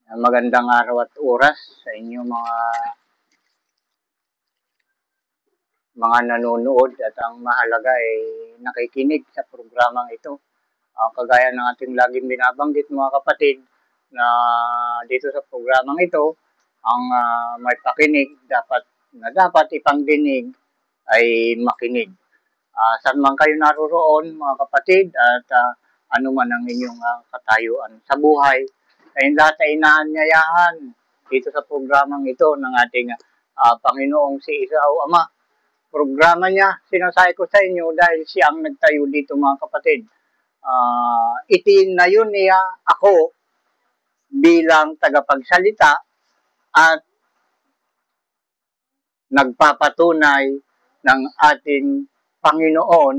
Magandang araw at oras sa inyo mga nanonood at ang mahalaga ay nakikinig sa programang ito. Kagaya ng ating laging binabanggit mga kapatid na dito sa programang ito, ang may pakinig dapat ipangdinig ay makinig. Saan man kayo naroon mga kapatid at ano man ang inyong katayuan sa buhay, ay lahat ay inaanyayahan dito sa programang ito ng ating Panginoong si Isaw Ama. Programa niya, sinasabi ko sa inyo dahil siya ang nagtayo dito mga kapatid. Itinayo niya ako bilang tagapagsalita at nagpapatunay ng ating Panginoon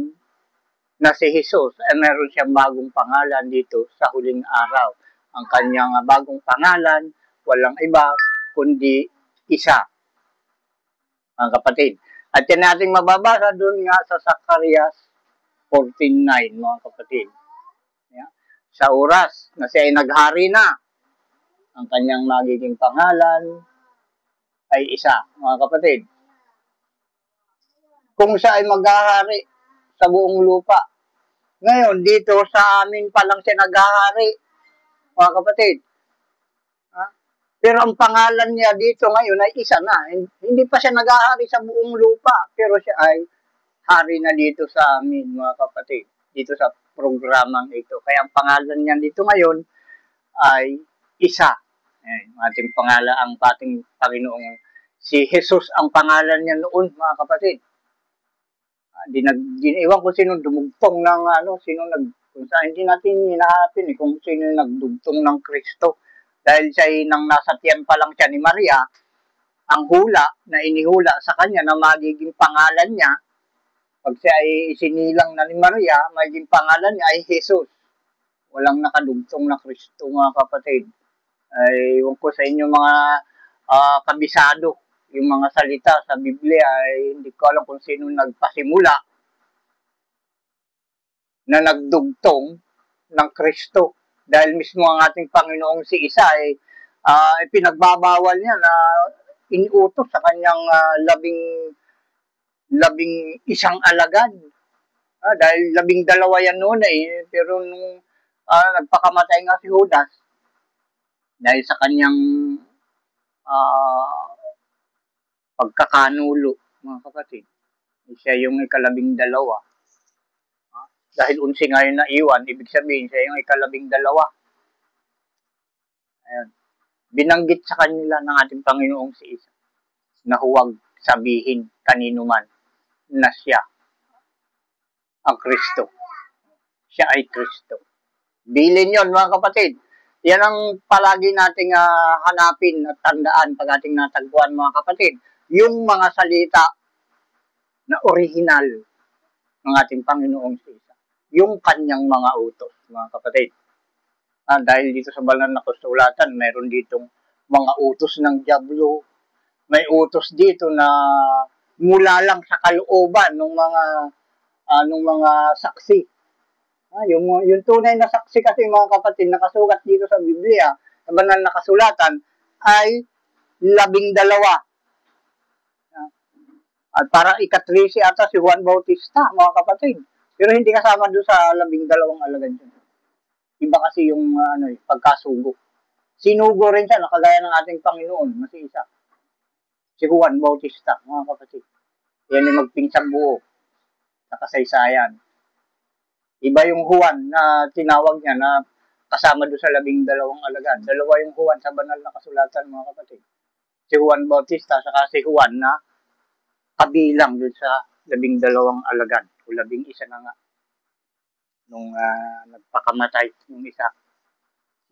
na si Jesus ay meron siyang bagong pangalan dito sa huling araw. Ang kanyang bagong pangalan, walang iba kundi isa, mga kapatid. At yan nating mababasa doon nga sa Zacarias 14:9, mga kapatid. Yeah. Sa oras na siya ay naghari na, ang kanyang magiging pangalan ay isa, mga kapatid. Kung siya ay maghahari sa buong lupa. Ngayon, dito sa amin pa lang siya naghahari, mga kapatid. Pero ang pangalan niya dito ngayon ay isa na. Hindi pa siya naghahari sa buong lupa, pero siya ay hari na dito sa amin, mga kapatid. Dito sa programang ito. Kaya ang pangalan niya dito ngayon ay isa. Ating pangalan, ang ating Panginoong si Jesus ang pangalan niya noon, mga kapatid. Iwan ko sino dumugtong ng kung saan hindi natin hinahanapin kung sino nagdugtong ng Kristo. Dahil siya ay nang nasa tiyan pa lang siya ni Maria, ang hula na inihula sa kanya na magiging pangalan niya, pag siya ay isinilang na ni Maria, magiging pangalan niya ay Jesus. Walang nakadugtong na Kristo, mga kapatid. Ay, iwan ko sa inyo mga kabisado, yung mga salita sa Biblia ay hindi ko alam kung sino nagpasimula na nagdugtong ng Kristo. Dahil mismo ang ating Panginoong si Isa ay pinagbabawal niya na iniutos sa kanyang labing isang alagad. Dahil 12 yan noon pero nung nagpakamatay nga si Judas, dahil sa kanyang pagkakanulo, mga kapatid, siya yung 12. Dahil 11 ngayon na iwan, ibig sabihin siya yung 12. Ayun. Binanggit sa kanila ng ating Panginoong si Isa na huwag sabihin kanino man na siya ang Kristo. Siya ay Kristo. Bilin yon, mga kapatid. Yan ang palagi nating hanapin at tandaan pag ating natagpuan, mga kapatid. Yung mga salita na original ng ating Panginoong si Isa. Yung kanyang mga utos, mga kapatid. Dahil dito sa banal na kasulatan, mayroon ditong mga utos ng dyablo. May utos dito na mula lang sa kalooban ng mga saksi. Yung tunay na saksi kasi, mga kapatid, nakasulat dito sa Biblia, sa banal na kasulatan, ay 12. At para ika-13 ata si Juan Bautista, mga kapatid. Pero hindi kasama doon sa 12 alagad yun. Iba kasi yung pagkasugo. Sinugo rin siya, nakagaya ng ating Panginoon, mas isa. Si Juan Bautista, mga kapatid. Yan yung magpinsang buo sa kasaysayan. Iba yung Juan na tinawag niya na kasama doon sa 12 alagad. Dalawa yung Juan sa banal na kasulatan, mga kapatid. Si Juan Bautista, saka si Juan na kabilang doon sa 12 alagad. O 11 na nga. Nung nagpakamatay yung isa,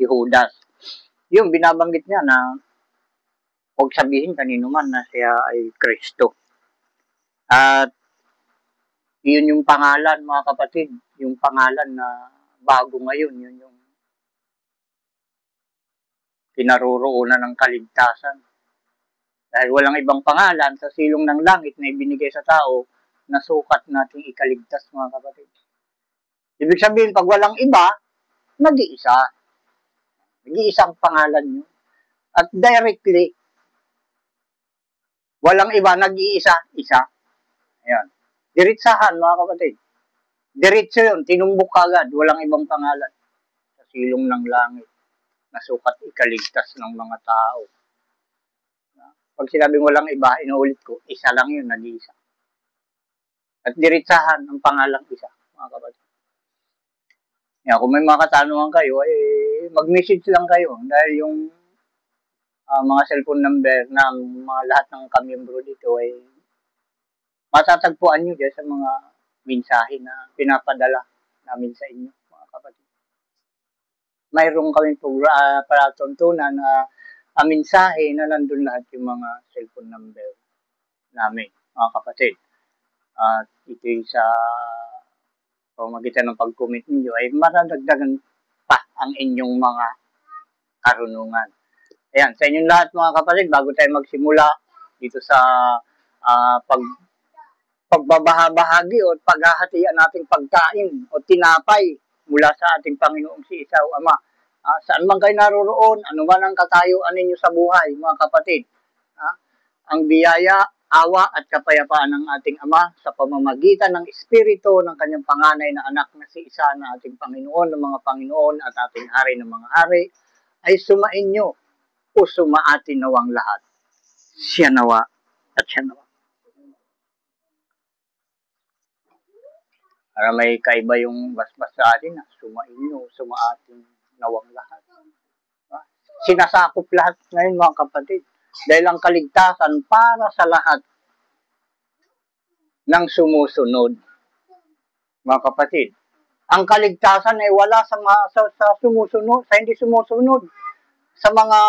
si Judas. Yung binabanggit niya na huwag sabihin kanino man na siya ay Kristo. At yun yung pangalan, mga kapatid, yung pangalan na bago ngayon, yun yung pinaroroonan ng kaligtasan. Dahil walang ibang pangalan sa silong ng langit na ibinigay sa tao na sukat nating ikaligtas, mga kapatid. Ibig sabihin, pag walang iba, nag-iisa. Nag-iisang pangalan yun. At directly, walang iba, nag-iisa, isa. Ayan. Diretsahan, mga kapatid. Diretso yun, tinumbok agad, walang ibang pangalan. Sa silong ng langit, nasukat ikaligtas ng mga tao. Pag sinabing walang iba, inuulit ko, isa lang yun, nag-iisa. At diretsahan ang pangalang isa, mga kapatid. Yan, kung may mga katanungan kayo, mag-message lang kayo. Dahil yung mga cellphone number ng mga lahat ng kamiyembro dito ay matatagpuan nyo dyan sa mga mensahe na pinapadala namin sa inyo, mga kapatid. Mayroon kami palatuntunan na mensahe na nandun lahat yung mga cellphone number namin, mga kapatid. At ito'y sa pamamagitan ng pag-comment ninyo ay maradagdagan pa ang inyong mga karunungan. Ayan, sa inyong lahat mga kapatid, bago tayo magsimula dito sa pagbabahabahagi o paghahatian nating pagkain o tinapay mula sa ating Panginoong si Isaw Ama. Saan man kayo naroroon, ano man ang katayuan ninyo sa buhay, mga kapatid. Ang biyaya, awa at kapayapaan ng ating Ama sa pamamagitan ng Espiritu ng kanyang panganay na anak na si Isa na ating Panginoon ng mga Panginoon at ating Hari ng mga Hari ay sumainyo o sumaatin nawang lahat. Siya nawa at siya nawa. Para may kaiba yung basbas sa atin, sumainyo, sumaatin nawang lahat. Sinasakop lahat ngayon mga kapatid. Dahil ang kaligtasan para sa lahat ng sumusunod. Mga kapatid, ang kaligtasan ay wala sa sumusunod, sa hindi sumusunod, sa mga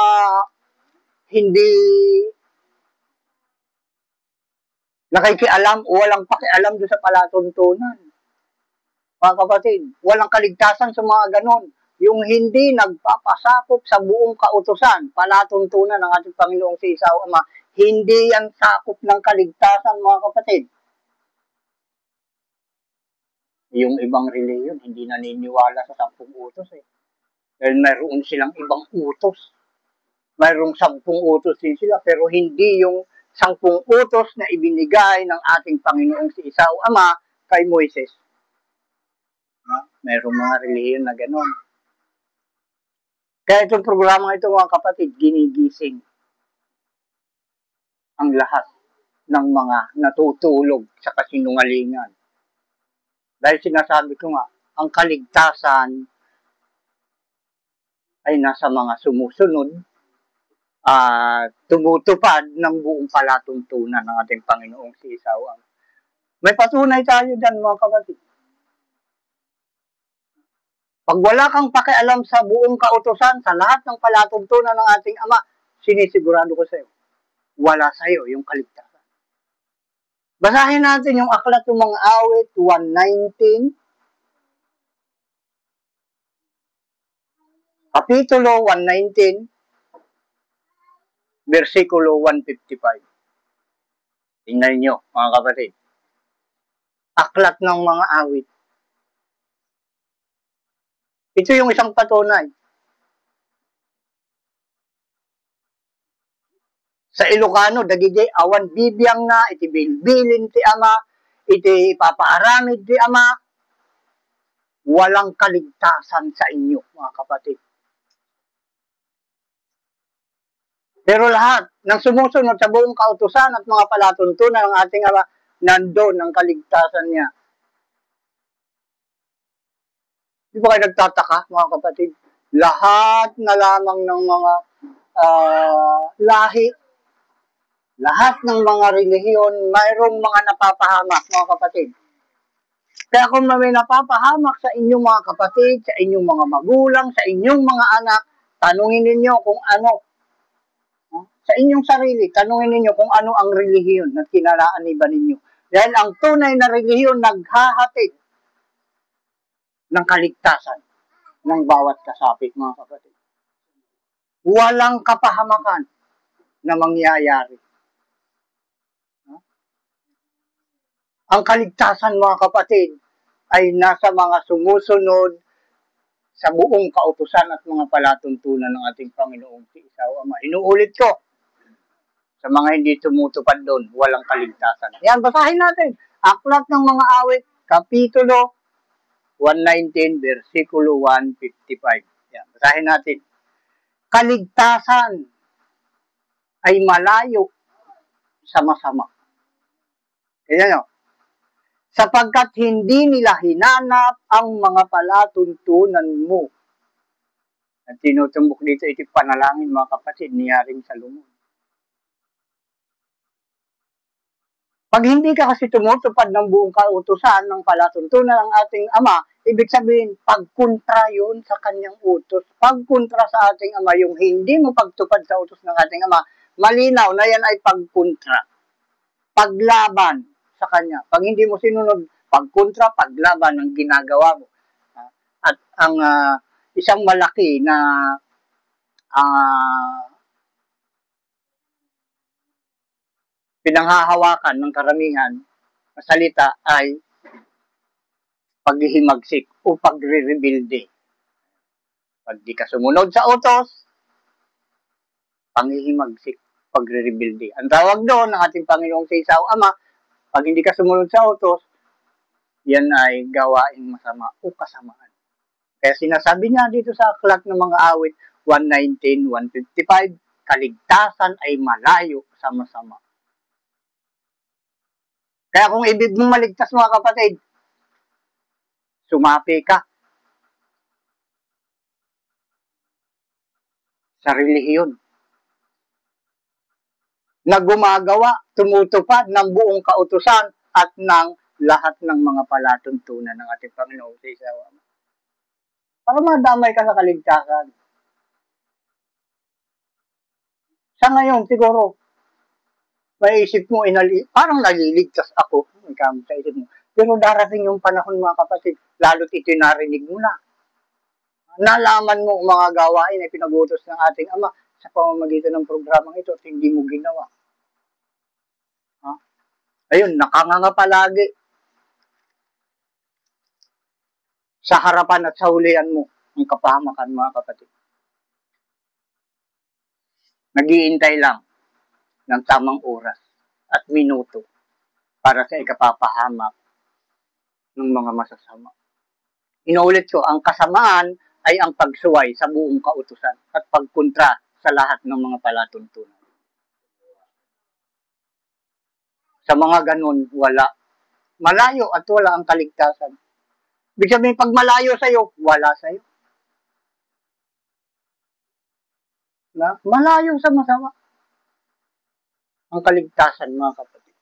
hindi nakikialam o walang pakialam doon sa palatuntunan. Mga kapatid, walang kaligtasan sa mga ganon. Yung hindi nagpapasakop sa buong kautusan, palatuntunan ng ating Panginoong si Isaw Ama, hindi yan sakop ng kaligtasan, mga kapatid. Yung ibang reliyon, hindi naniniwala sa 10 utos Dahil mayroon silang ibang utos. Mayroong 10 utos din sila, pero hindi yung 10 utos na ibinigay ng ating Panginoong si Isaw Ama kay Moises. Mayroong mga reliyon na gano'n. Kaya itong programa ito mga kapatid, ginigising ang lahat ng mga natutulog sa kasinungalingan. Dahil sinasabi ko nga, ang kaligtasan ay nasa mga sumusunod tumutupad ng buong palatuntunan ng ating Panginoong si Isaw Ama. May patunay tayo dyan mga kapatid. Pag wala kang pakialam sa buong kautusan, sa lahat ng palatuntunan ng ating Ama, sinisigurado ko sa iyo, wala sa iyo yung kaligtasan. Basahin natin yung aklat ng mga awit 119, Kapitulo 119, versikulo 155. Tingnan niyo, mga kapatid. Aklat ng mga awit. Ito yung isang patunay. Sa Ilocano, dagiti awan bibiyang na, iti bilbilin ti Ama, iti ipapaaramid ti Ama, walang kaligtasan sa inyo, mga kapatid. Pero lahat ng sumusunod sa buong kautusan at mga palatuntunan ng ating Ama, nandoon ang kaligtasan niya. Di ba kayo nagtataka, mga kapatid? Lahat na lamang ng mga lahi, lahat ng mga relihiyon, mayroong mga napapahamak, mga kapatid. Kaya kung may napapahamak sa inyong mga kapatid, sa inyong mga magulang, sa inyong mga anak, tanungin ninyo kung ano. Sa inyong sarili, tanungin ninyo kung ano ang relihiyon na kinalaaniban ninyo. Dahil ang tunay na relihiyon naghahatid ng kaligtasan ng bawat kasapit, mga kapatid. Walang kapahamakan na mangyayari. Ang kaligtasan, mga kapatid, ay nasa mga sumusunod sa buong kautusan at mga palatuntunan ng ating Panginoong si Isaw Ama. Inuulit ko, sa mga hindi tumutupad doon, walang kaligtasan. Yan, basahin natin. Aklat ng mga Awit, Kapitulo 119, versikulo 155. Yan, basahin natin. Kaligtasan ay malayo sa masama. Kaya nyo, sapagkat hindi nila hinanap ang mga palatuntunan mo. At tinutumbok dito, ito panalangin mga kapatid, ni Haring Salomon. Pag hindi ka kasi tumutupad ng buong kautusan ng palatuntunan ng ating Ama, ibig sabihin, pagkontra yun sa kanyang utos. Pagkontra sa ating Ama, yung hindi mo pagtupad sa utos ng ating Ama, malinaw na yan ay pagkontra. Paglaban sa kanya. Pag hindi mo sinunod, pagkontra, paglaban ang ginagawa mo. At ang isang malaki na pinanghahawakan ng karamihan na salita ay paghihimagsik o pagre-rebuilde. Pag di ka sumunod sa utos, panghihimagsik, pagre-rebuilde. Ang tawag doon ng ating Panginoong si Isaw Ama, pag hindi ka sumunod sa utos, yan ay gawaing masama o kasamaan. Kaya sinasabi niya dito sa aklat ng mga Awit 119, 155, kaligtasan ay malayo sa masama. Kaya kung ibig mong maligtas mga kapatid, sumapi ka sa relihiyon na gumagawa, tumutupad ng buong kautusan at ng lahat ng mga palatuntunan ng ating Panginoong sa Isaw Ama. Para madamay ka sa kaligtasan. Sa ngayon, siguro, may isip mo, parang naliligtas ako. Sa isip mo. Pero darating yung panahon mga kapatid, lalo't ito narinig mo na. Nalaman mo mga gawain ay pinag-utos ng ating Ama sa pamamagitan ng programang ito at hindi mo ginawa. Ayun, nakanganga palagi sa harapan at sa hulihan mo ang kapahamakan mga kapatid. Nag-iintay lang ng tamang oras at minuto para sa ikapapahamak ng mga masasama. Inuulit ko, ang kasamaan ay ang pagsuway sa buong kautusan at pagkontra sa lahat ng mga palatuntunan. Sa mga ganun, wala. Malayo at wala ang kaligtasan. Ibig sabihin, pag malayo sa'yo, wala sa'yo. Malayo sa masama ang kaligtasan, mga kapatid.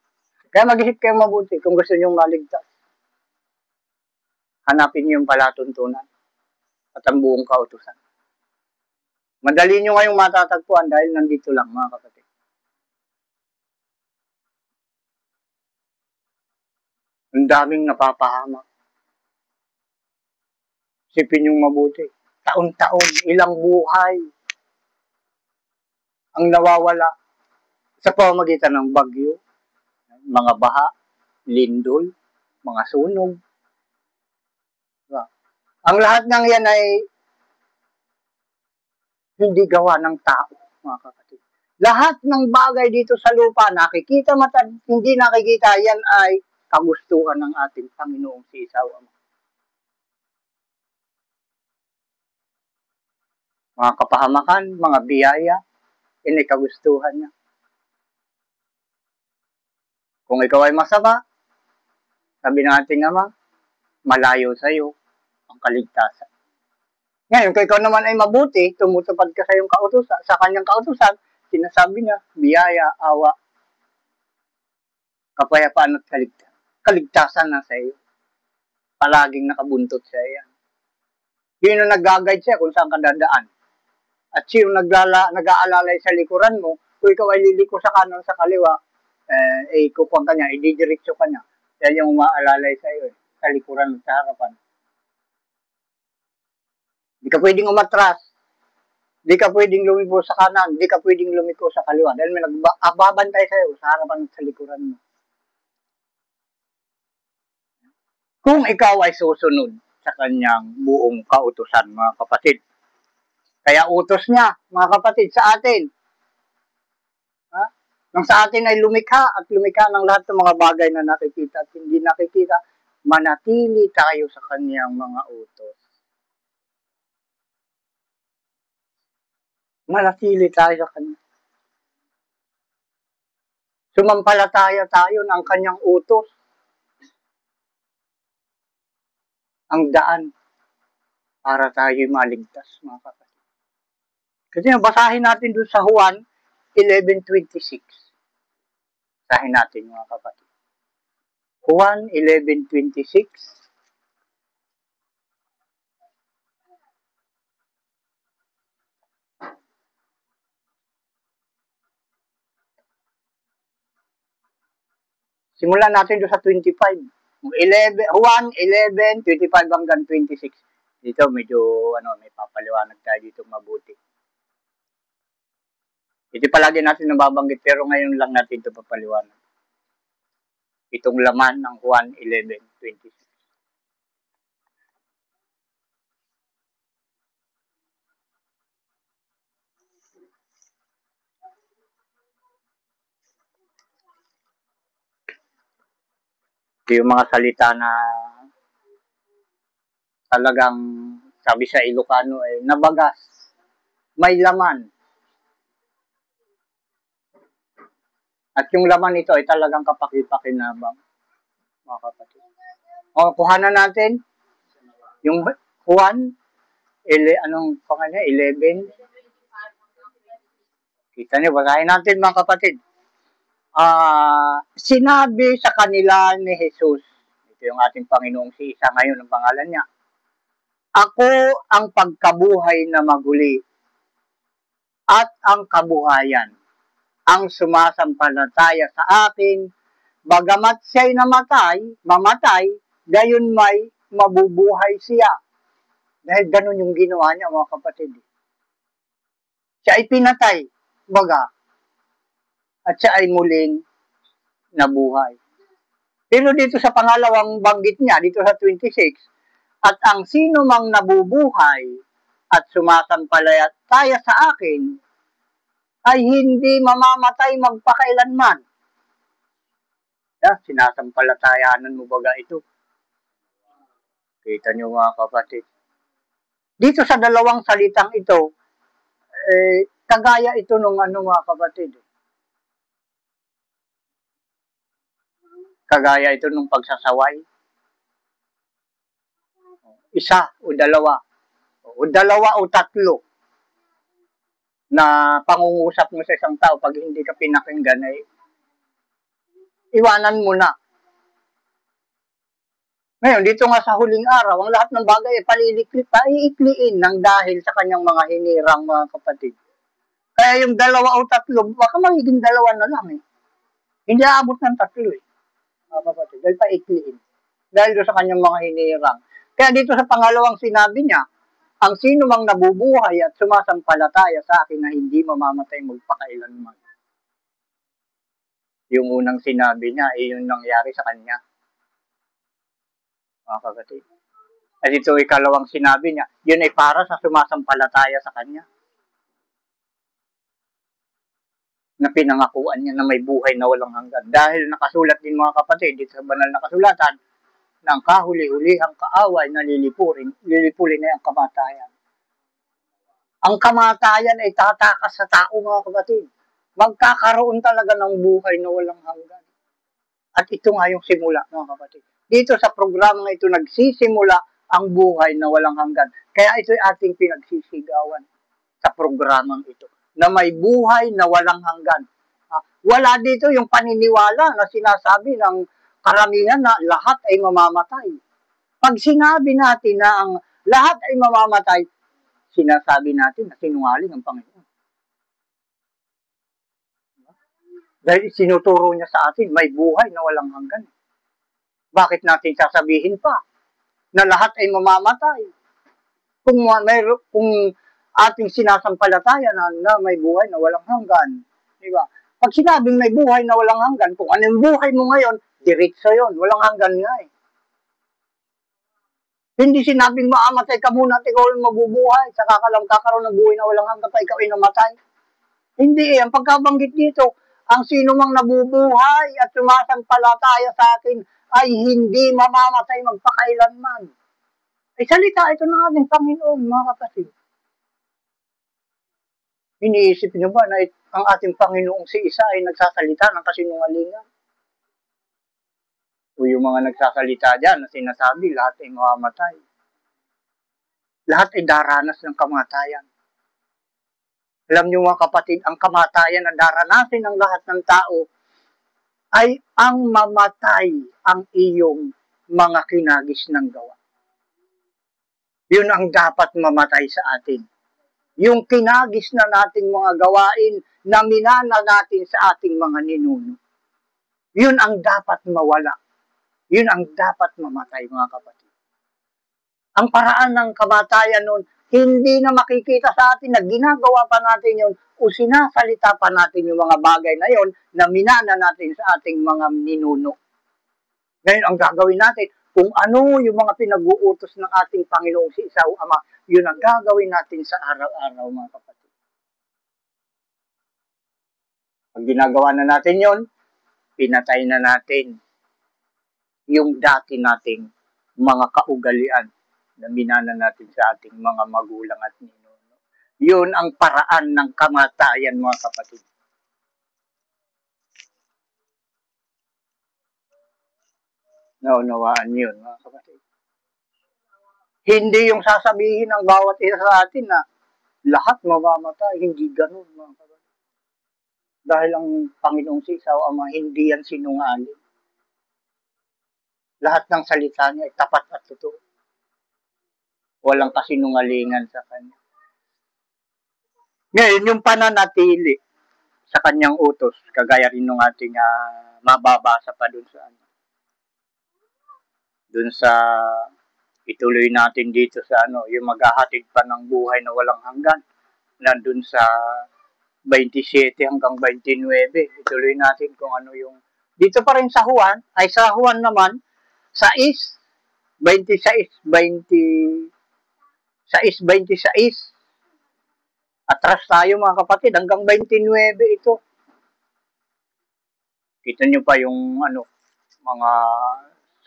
Kaya mag-isip kayo mabuti kung gusto nyo maligtas. Hanapin nyo yung palatuntunan at ang buong kautusan. Madali nyo ngayong matatagpuan dahil nandito lang, mga kapatid. Ang daming napapahamak. Sipin yung mabuti. Taon-taon, ilang buhay ang nawawala sa pamamagitan ng bagyo, mga baha, lindol, mga sunog. Diba? Ang lahat ng yan ay hindi gawa ng tao, mga kapatid. Lahat ng bagay dito sa lupa, nakikita mata, hindi nakikita, yan ay kagustuhan ng ating Panginoong si Isaw Ama. Mga kapahamakan, mga biyaya, ini kagustuhan niya. Kung ikaw ay masama, sabi ng ating Ama, malayo sa iyo ang kaligtasan. Ngayon, kung ikaw naman ay mabuti, tumutupad ka sa iyong kautusan, sa kanyang kautusan, sinasabi niya, biyaya, awa, kapayapaan at kaligtasan na sa iyo. Palaging nakabuntot sa iyo. Yun ang nag-guide siya kung saan ka dadaan. At siya yung nag-aalalay sa likuran mo, kung ikaw ay liliko sa kanan sa kaliwa, kukuha ka niya, ididiretso ka niya. Yan yung umaalalay sa iyo, sa likuran at sa harapan. Di ka pwedeng umatras. Di ka pwedeng lumiko sa kanan. Di ka pwedeng lumiko sa kaliwa. Dahil may nagbabantay sa iyo sa harapan at sa likuran mo. Kung ikaw ay susunod sa kanyang buong kautusan, mga kapatid. Kaya utos niya, mga kapatid, sa atin. Nang sa atin ay lumikha at lumikha ng lahat ng mga bagay na nakikita at hindi nakikita, manatili tayo sa kanyang mga utos. Manatili tayo sa kanya. Sumampalataya tayo ng kanyang utos. Ang daan para tayo maligtas, mga kapatid. Kasi basahin natin doon sa Juan 11:26. Basahin natin, mga kapatid. Juan 11:26. Simulan natin doon sa 25. Juan 11:25 hanggang 26. Dito medyo may papaliwanag tayo dito mabuti. Ito palagi natin nababanggit pero ngayon lang natin ito papaliwanag. Itong laman ng Juan 11:26. Ito yung mga salita na talagang sabi sa Ilocano ay nabagas, may laman. At yung laman nito ay talagang kapaki-pakinabang, mga kapatid. O, kuhanan natin yung Juan, anong pangalan? 11. Kita niyo, basahin natin, mga kapatid. Sinabi sa kanila ni Jesus, ito yung ating Panginoong si Isa ngayon, ang pangalan niya, ako ang pagkabuhay na maguli at ang kabuhayan. Ang sumasampalataya sa akin, bagamat siya'y mamatay, gayon may mabubuhay siya. Dahil ganun yung ginawa niya, mga kapatid. Siya ay pinatay, baga, at siya ay muling nabuhay. Pero dito sa pangalawang banggit niya, dito sa 26, at ang sino mang nabubuhay at sumasampalataya sa akin, ay hindi mamamatay magpakailanman. Sinasampalatayanan mo baga ito. Kita niyo, mga kapatid. Dito sa dalawang salitang ito, kagaya ito nung mga kapatid. Kagaya ito nung pagsasaway. Isa o dalawa. O dalawa o tatlo na pangungusap mo sa isang tao, pag hindi ka pinakinggan, ay iwanan mo na. Ngayon, dito nga sa huling araw, ang lahat ng bagay ay paiikliin ng dahil sa kanyang mga hinirang, mga kapatid. Kaya yung dalawa o tatlo, baka magiging dalawa na lang eh. Hindi aabot ng tatlo eh, mga kapatid, dahil paikliin. Dahil doon sa kanyang mga hinirang. Kaya dito sa pangalawang sinabi niya, ang sino mang nabubuhay at sumasampalataya sa akin na hindi mamamatay magpakailanman. Yung unang sinabi niya, yung nangyari sa kanya. Mga kapatid. At ito ikalawang sinabi niya, yun ay para sa sumasampalataya sa kanya. Na pinangakuan niya na may buhay na walang hanggan. Dahil nakasulat din, mga kapatid, dito sa banal na kasulatan, ng kahuli-hulihang kaaway na lilipulin ay ang kamatayan. Ang kamatayan ay tatakas sa tao, mga kapatid. Magkakaroon talaga ng buhay na walang hanggan. At ito nga yung simula, mga kapatid. Dito sa programang ito, nagsisimula ang buhay na walang hanggan. Kaya ito ay ating pinagsisigawan sa programang ito, na may buhay na walang hanggan. Wala dito yung paniniwala na sinasabi ng karamihan na lahat ay mamamatay. Pag sinabi natin na ang lahat ay mamamatay, sinasabi natin na sinungaling ang Panginoon. Dahil sinuturo niya sa atin, may buhay na walang hanggan. Bakit natin sasabihin pa na lahat ay mamamatay? Kung ating sinasampalataya na may buhay na walang hanggan, di ba? Pag sinabing may buhay na walang hanggan, kung ano yung buhay mo ngayon, diretso yun, walang hanggan nga eh. Hindi sinabing maamatay ka muna at ikaw ay mabubuhay, saka ka lang kakaroon ng buhay na walang hanggan pa ikaw ay namatay. Hindi ang pagkabanggit dito, ang sino mang nabubuhay at sumasampalataya sa akin ay hindi mamamatay magpakailanman. Ay salita ito ng ating Panginoon, mga kapatid. Iniisip niyo ba na ang ating Panginoong si Isa ay nagsasalita ng kasinungalingan? O yung mga nagsasalita dyan na sinasabi, lahat ay mamamatay. Lahat ay daranas ng kamatayan. Alam niyo mga kapatid, ang kamatayan na daranasin ng lahat ng tao ay ang mamatay ang iyong mga kinagis ng gawa. Yun ang dapat mamatay sa atin. Yung kinagis na nating mga gawain na minana natin sa ating mga ninuno. Yun ang dapat mawala. Yun ang dapat mamatay, mga kapatid. Ang paraan ng kamatayan nun, hindi na makikita sa atin na ginagawa pa natin yun o sinasalita pa natin yung mga bagay na yun na minana natin sa ating mga ninuno. Ngayon, ang gagawin natin, kung ano yung mga pinag-uutos ng ating Panginoong si Isa o Ama, yun ang gagawin natin sa araw-araw, mga kapatid. Pag ginagawa na natin yun, pinatay na natin yung dati nating mga kaugalian na minana natin sa ating mga magulang at ninuno. Yun ang paraan ng kamatayan, mga kapatid. Naunawaan yun, mga kapatid. Hindi yung sasabihin ng bawat isa sa atin na lahat mamamatay. Hindi ganun, mga kapatid. Dahil ang Panginoong si Isa o Ama, hindi yan sinungaling. Lahat ng salita niya ay tapat at totoo. Walang kasinungalingan sa kanya. Ngayon, yung pananatili sa kanyang utos, kagaya rin ng ating mababasa pa dun sa ituloy natin dito sa yung maghahatid pa ng buhay na walang hanggan. Nandun sa 27 hanggang 29, ituloy natin kung ano yung dito pa rin sa Juan, ay sa Juan naman, 26, 26, atras tayo mga kapatid, hanggang 29 ito. Kita nyo pa yung mga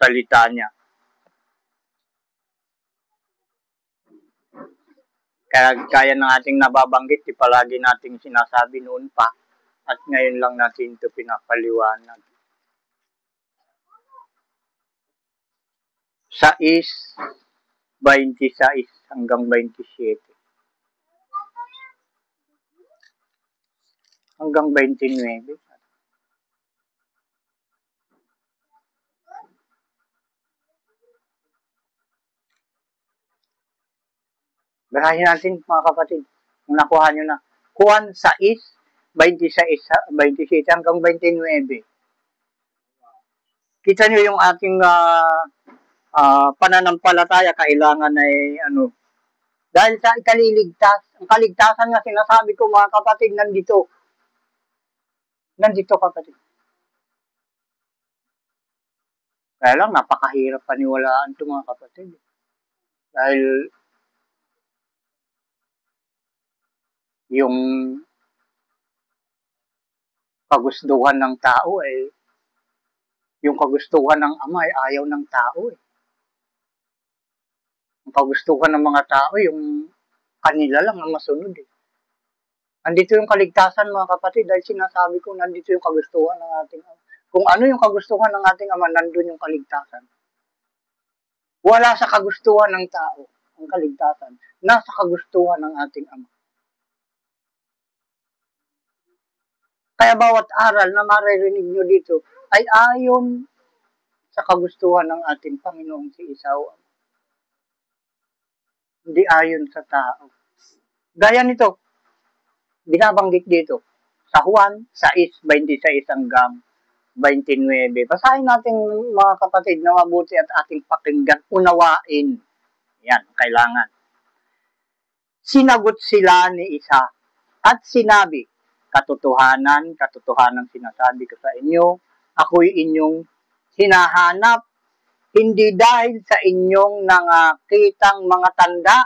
salita niya. Kaya ng ating nababanggit, palagi nating sinasabi noon pa at ngayon lang natin ito pinapaliwanag. 6:26 hanggang 27. Hanggang 29. Barahin natin mga kapatid. Kung nakuha nyo na. Juan 6:26 hanggang 29. Kita nyo yung ating pananampalataya, kailangan ay dahil sa ikaliligtas, ang kaligtasan nga sinasabi ko mga kapatid, nandito. Nandito kapatid. Kaya lang, napakahirap paniwalaan ito mga kapatid. Dahil yung kagustuhan ng tao yung kagustuhan ng Ama ay ayaw ng tao Ang kagustuhan ng mga tao, yung kanila lang ang masunod Andito yung kaligtasan mga kapatid, dahil sinasabi ko, nandito yung kagustuhan ng ating Ama. Kung ano yung kagustuhan ng ating Ama, nandun yung kaligtasan. Wala sa kagustuhan ng tao ang kaligtasan. Nasa kagustuhan ng ating Ama. Kaya bawat aral na maririnig nyo dito ay ayon sa kagustuhan ng ating Panginoong si Isa o Ama. Hindi ayon sa tao. Gaya nito, binabanggit dito sa Juan 6:26 hanggang 29. Basahin natin mga kapatid na mabuti at ating pakinggan, unawain. Yan, kailangan. Sinagot sila ni Isa at sinabi, katotohanan sinasabi ko sa inyo, ako'y inyong hinahanap hindi dahil sa inyong nakitang mga tanda,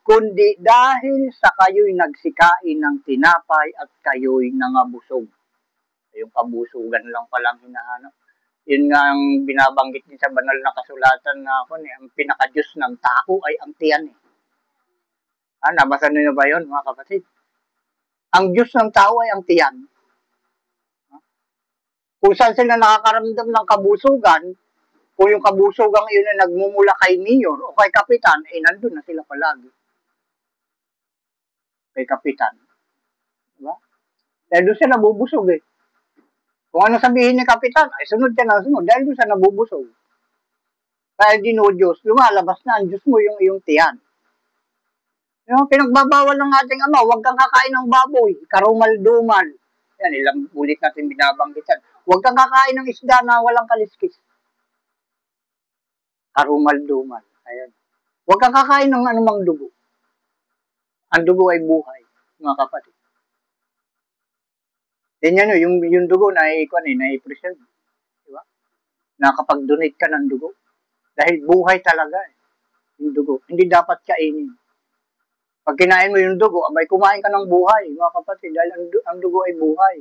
kundi dahil sa kayo'y nagsikain ng tinapay at kayo'y nangabusog. Yung kabusugan lang palang hinahanap. Yun nga ang binabanggit din sa banal na kasulatan na ang pinaka-Diyos ng tao ay ang tiyan. Nabasa niyo ba yun, mga kapatid? Ang Diyos ng tao ay ang tiyan. Kung saan sila nakakaramdam ng kabusugan, kung yung kabusugan yun ay nagmumula kay mayor o kay kapitan, nandun na sila palagi. Kay kapitan. Diba? Dahil doon siya nabubusog Kung ano sabihin ni kapitan, ay sunod ka na sunod. Dahil doon siya nabubusog. Kaya di no Diyos, lumalabas na ang Diyos mo yung iyong tiyan. Yung pinagbabawal ng ating ama, huwag kang kakain ng baboy, karumal-dumal. Yan, ilang ulit natin binabanggit yan. Huwag kang kakain ng isda na walang kaliskis. Karumal-dumal. Ayan. Huwag kang kakain ng anumang dugo. Ang dugo ay buhay, mga kapatid. Yan yung dugo na i-preserve. Diba? Nakapag-donate ka ng dugo. Dahil buhay talaga yung dugo. Hindi dapat kainin. Pag kinain mo yung dugo, abay kumain ka ng buhay, mga kapatid. Dahil ang dugo ay buhay.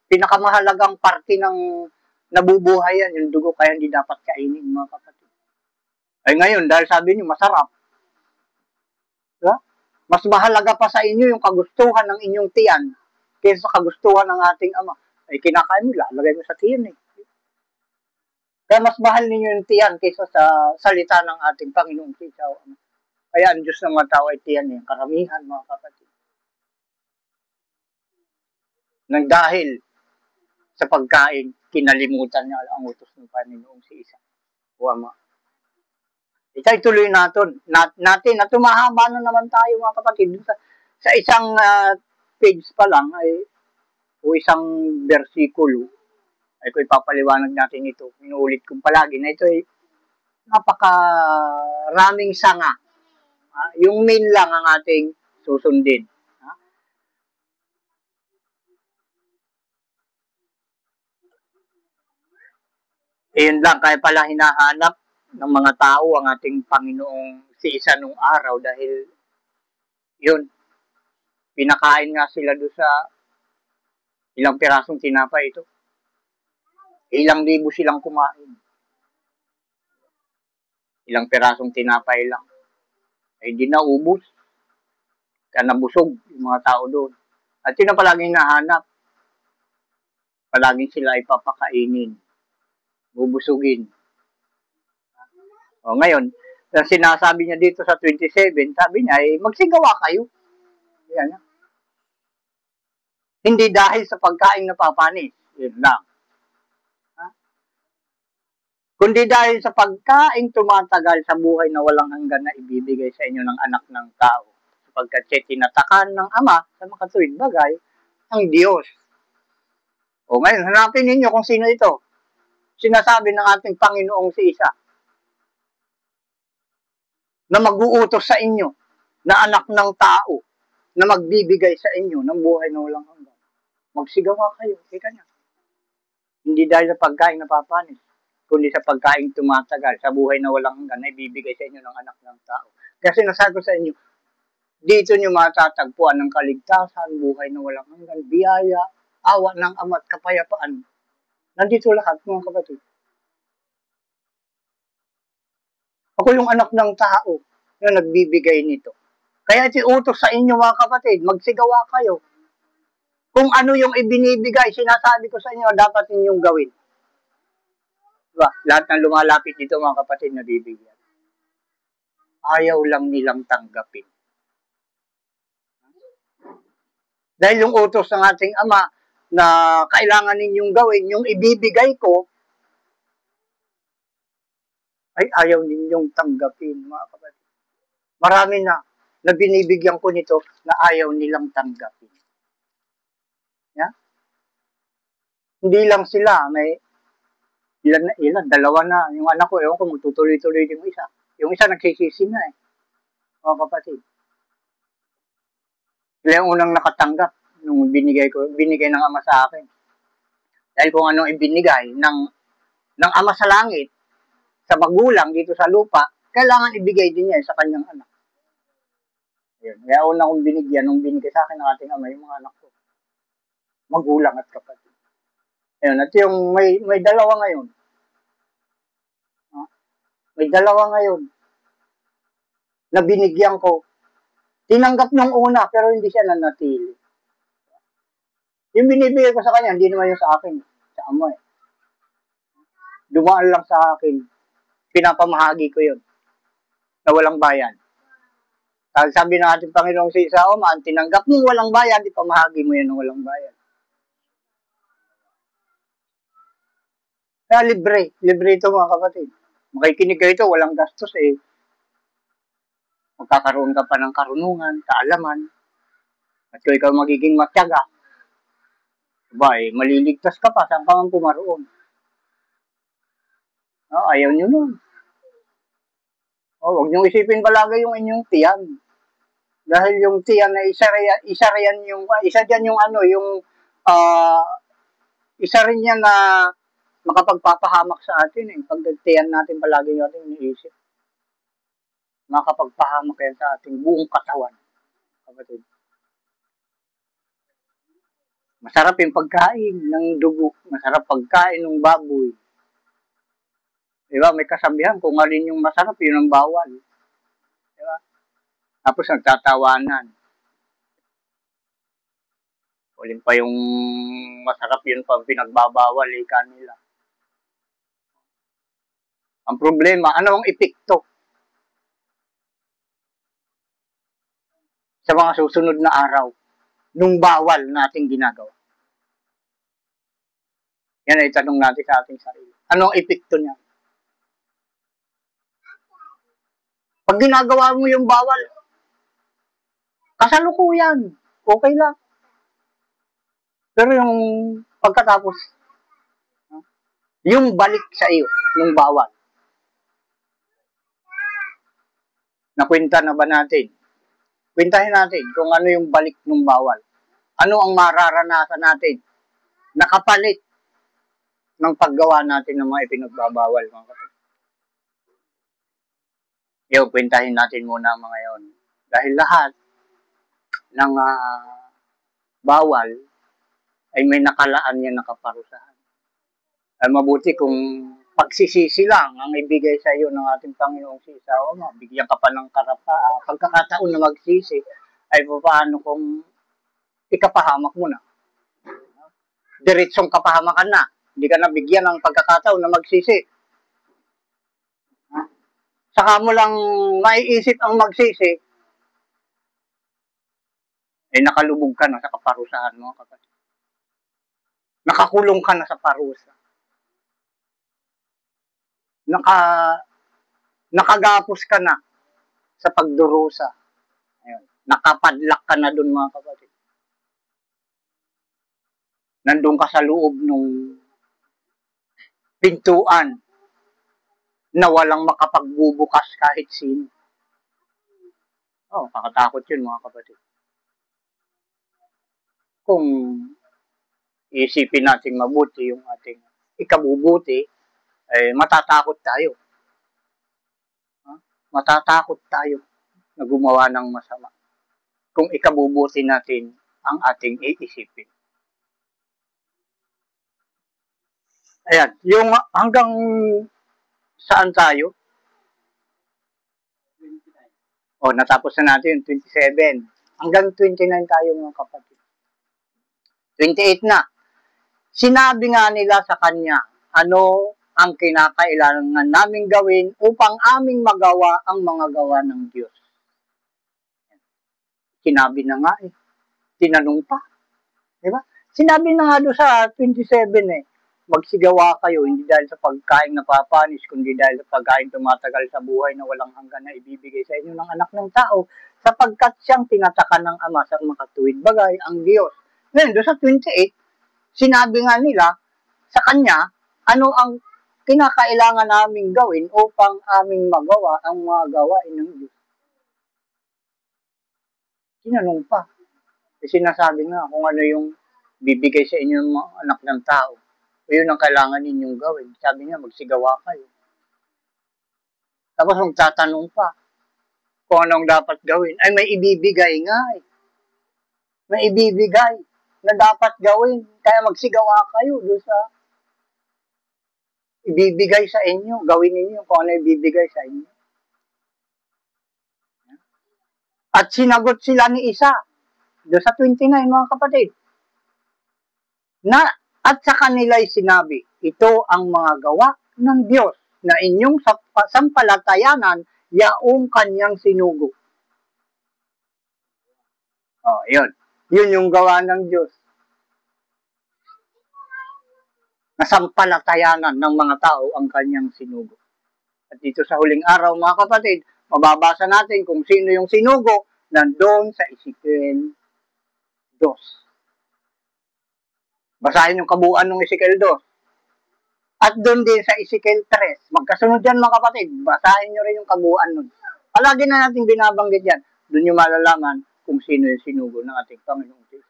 Pinakamahalagang parte ng nabubuhay yan, yung dugo, kaya hindi dapat kainin, mga kapatid. Ay ngayon, dahil sabi niyo, masarap. Diba? Mas mahalaga pa sa inyo yung kagustuhan ng inyong tiyan kaysa sa kagustuhan ng ating ama. Ay kinakain mo, lalagay mo sa tiyan Kaya mas mahal ninyo yung tiyan kaysa sa salita ng ating Panginoong Kristo. Kaya ang Diyos ng mga tao ay tiyan karamihan, mga kapatid. Nang dahil sa pagkain, kinalimutan niya ang utos ng Panginoong si Isa. O Ama. Ituloy natin na tumahaba na naman tayo, mga kapatid. Sa isang page pa lang o isang versikulo ay ko ipapaliwanag natin ito. Inuulit kong palagi na ito ay napakaraming sanga. Yung main lang ang ating susundin. Iyon lang, kaya pala hinahanap ng mga tao ang ating Panginoong si Isa nung araw dahil yun, pinakain nga sila doon sa ilang pirasong tinapay ito. Ilang libo silang kumain. Ilang pirasong tinapay lang. Ay di naubos. Kaya nabusog yung mga tao doon. At yun ang palaging nahanap. Palaging sila ay papakainin. Bubusugin. O ngayon, sinasabi niya dito sa 27, sabi niya ay magsigawa kayo. Yan. Hindi dahil sa pagkain na papanis. Yun lang. Kundi dahil sa pagkain tumatagal sa buhay na walang hanggan na ibibigay sa inyo ng anak ng tao. Sapagkat siya tinatakan ng Ama sa makatuwid bagay, ang Diyos. O ngayon, hanapin ninyo kung sino ito. Sinasabi ng ating Panginoong si Isa na mag-uutos sa inyo na anak ng tao na magbibigay sa inyo ng buhay na walang hanggan. Magsigawa kayo. Ika niya. Hindi dahil sa pagkain na papanis, kundi sa pagkain tumatagal, sa buhay na walang hanggan na ibibigay sa inyo ng anak ng tao. Kasi nasabi ko sa inyo, dito nyo matatagpuan ng kaligtasan, buhay na walang hanggan, biyaya, awa ng Ama at kapayapaan. Nandito lahat, mga kapatid. Ako yung anak ng tao na nagbibigay nito. Kaya iutos sa inyo, mga kapatid, magsigawa kayo. Kung ano yung ibinibigay, sinasabi ko sa inyo, dapat ninyong gawin. Diba? Lahat ng lumalapit dito, mga kapatid, nabibigyan. Ayaw lang nilang tanggapin. Dahil yung utos ng ating Ama na kailangan ninyong gawin, yung ibibigay ko, ay ayaw ninyong tanggapin, mga kapatid. Marami na binibigyan ko nito na ayaw nilang tanggapin. Yeah? Hindi lang sila, may ilan, dalawa na. Yung anak ko, ewan ko, magtutuloy-tuloy din yung isa. Yung isa nagsisisi na mga kapatid. Sila yung unang nakatanggap nung binigay ng Ama sa akin. Dahil kung anong ibinigay ng ng Ama sa langit, sa magulang dito sa lupa, kailangan ibigay din niya sa kanyang anak. Yun. Kaya una kong binigyan, nung binigay sa akin ng ating Ama, yung mga anak ko. Magulang at kapatid. Ayun, at yung may dalawa ngayon. May dalawa ngayon na binigyan ko. Tinanggap nung una, pero hindi siya nanatili. Yung binibigay ko sa kanya, hindi naman yung sa akin. Sa Ama eh. Dumaan lang sa akin. Pinapamahagi ko yun. Na walang bayan. Sabi ng ating Panginoong si Isa, ang tinanggap mo walang bayan, di pamahagi mo yan ng walang bayan. Kaya libre. Libre ito mga kapatid. Makikinig kayo ito, walang gastos eh. Magkakaroon ka pa ng karunungan, kaalaman. At kung ikaw magiging matyaga, maliligtas ka pa, saan ka man pumaroon. Ayaw nyo nun. Huwag nyo isipin palagi yung inyong tiyan. Dahil yung tiyan na isa rin yan na makapagpapahamak sa atin eh. Pag tiyan natin palagi yung ating iniisip. Makapagpahamak yan sa ating buong katawan. Kapatid. Masarap yung pagkain ng dugo. Masarap pagkain ng baboy. Diba? May kasabihan kung alin yung masarap, yun ang bawal. Diba? Tapos nagtatawanan. Ulin pa yung masarap, yun pa pinagbabawal kanila. Ang problema, ano ang epekto sa mga susunod na araw nung bawal nating ginagawa? Yan ay tanong natin sa ating sarili. Ano ang epekto niya? Pag ginagawa mo yung bawal, kasalukuyan, okay lang. Pero yung pagkatapos, yung balik sa iyo, yung bawal. Nakwenta na ba natin? Kwentahin natin kung ano yung balik ng bawal. Ano ang mararanasan natin? Nakapalit ng paggawa natin ng mga ipinagbabawal. Mga kapatid. Kwentahin natin muna mga yon. Dahil lahat ng bawal ay may nakalaan yan nakaparusahan. Ay mabuti kung pagsisisi lang ang ibigay sa iyo ng ating Panginoong si Isa, bigyan ka pa ng pagkakataon na magsisi, ay paano kung ikapahamak mo na? Diretsong kapahamakan na. Hindi ka nabigyan ng pagkakataon na magsisi. Saka mo lang maiisip ang magsisi, ay nakalubog ka na sa kaparusahan mo, kapatid. Nakakulong ka na sa parusa. Nakagapos ka na sa pagdurusa. Ayun. Nakapadlak ka na dun, mga kapatid. Nandun ka sa loob ng pintuan na walang makapagbubukas kahit sino. Kakatakot yun, mga kapatid. Kung isipin natin mabuti yung ating ikabubuti, matatakot tayo. Matatakot tayo na gumawa ng masama. Kung ikabubuti natin ang ating iisipin. Ayan, yung hanggang saan tayo? Natapos na natin yung 27. Hanggang 29 tayo mga kapatid. 28 na. Sinabi nga nila sa kanya, ano ang kinakailangan naming gawin upang aming magawa ang mga gawa ng Diyos. Sinabi na nga Tinanong pa. Diba? Sinabi na nga doon sa 27 magsigawa kayo, hindi dahil sa pagkain na papanis, kundi dahil sa pagkain tumatagal sa buhay na walang hanggan na ibibigay sa inyo ng anak ng tao, sapagkat siyang tinatakan ng Ama sa makatuwid bagay, ang Diyos. Ngayon, doon sa 28, sinabi nga nila sa kanya, ano ang kinakailangan naming gawin upang aming magawa ang mga gawain ng Diyos. Tinanong pa. Sinasabi nga kung ano yung bibigay sa inyo ng mga anak ng tao. Yun ang kailangan ninyong gawin. Sabi niya, magsigawa kayo. Tapos magtatanong pa kung anong dapat gawin. Ay, may ibibigay nga eh. May ibibigay na dapat gawin. Kaya magsigawa kayo doon sa ibibigay sa inyo. Gawin ninyo kung ano ibibigay sa inyo. At sinagot sila ni Isa doon sa 29, mga kapatid. At sa kanila'y sinabi, ito ang mga gawa ng Diyos na inyong sampalatayanan, yaong kanyang sinugo. Yun. Yun yung gawa ng Diyos. Nasampalatayanan ng mga tao ang kanyang sinugo. At dito sa huling araw, mga kapatid, mababasa natin kung sino yung sinugo nandoon sa Ezekiel 2. Basahin yung kabuuan ng Ezekiel 2. At doon din sa Ezekiel 3. Magkasunod yan, mga kapatid. Basahin nyo rin yung kabuuan nun. Palagi na natin binabanggit yan. Doon nyo malalaman kung sino yung sinugo ng ating Panginoong Diyos.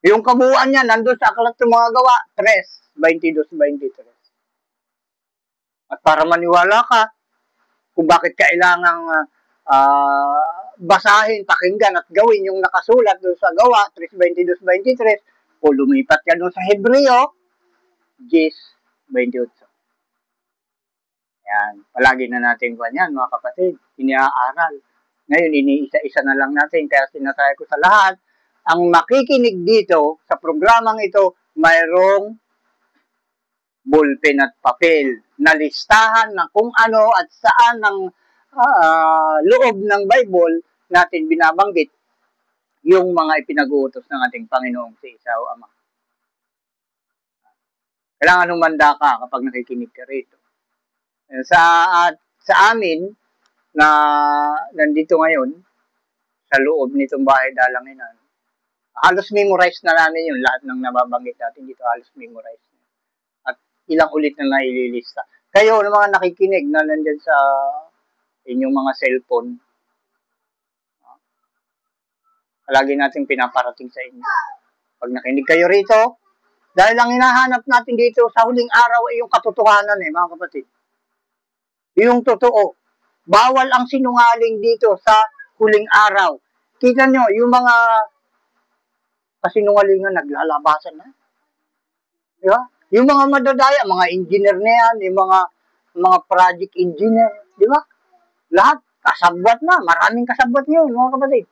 Yung kabuuan niya, nandun sa Aklat ng Mga Gawa, 3:22-23. At para maniwala ka, kung bakit kailangang basahin, pakinggan at gawin yung nakasulat doon sa Gawa, 3:22-23, o lumipat ka doon sa Hebreo, 10:28. Yan, palagi na natin yan, mga kapatid, iniaaral. Ngayon, iniisa-isa na lang natin, kaya sinasabi ko sa lahat, ang makikinig dito sa programang ito, mayroong ballpen at papel na listahan ng kung ano at saan ng loob ng Bible natin binabanggit yung mga ipinag-uutos ng ating Panginoong si Isa o Ama. Kailangan humanda ka kapag nakikinig ka rito. Sa amin na nandito ngayon sa loob nitong bahay dalanginan, halos memorize na namin yung lahat ng nababanggit natin dito, halos memorize na. At ilang ulit na naililista. Kayo, ng mga nakikinig na nandyan sa inyong mga cellphone, palagi natin pinaparating sa inyo. Pag nakinig kayo rito, dahil ang hinahanap natin dito sa huling araw ay yung katotohanan mga kapatid. Yung totoo. Bawal ang sinungaling dito sa huling araw. Kita nyo, yung mga kasinungalingan naglalabasan na. Di ba? Yung mga madadaya, mga engineer na yan, yung mga project engineer, di ba? Lahat, kasabwat na. Maraming kasabwat ngayon, mga kapatid.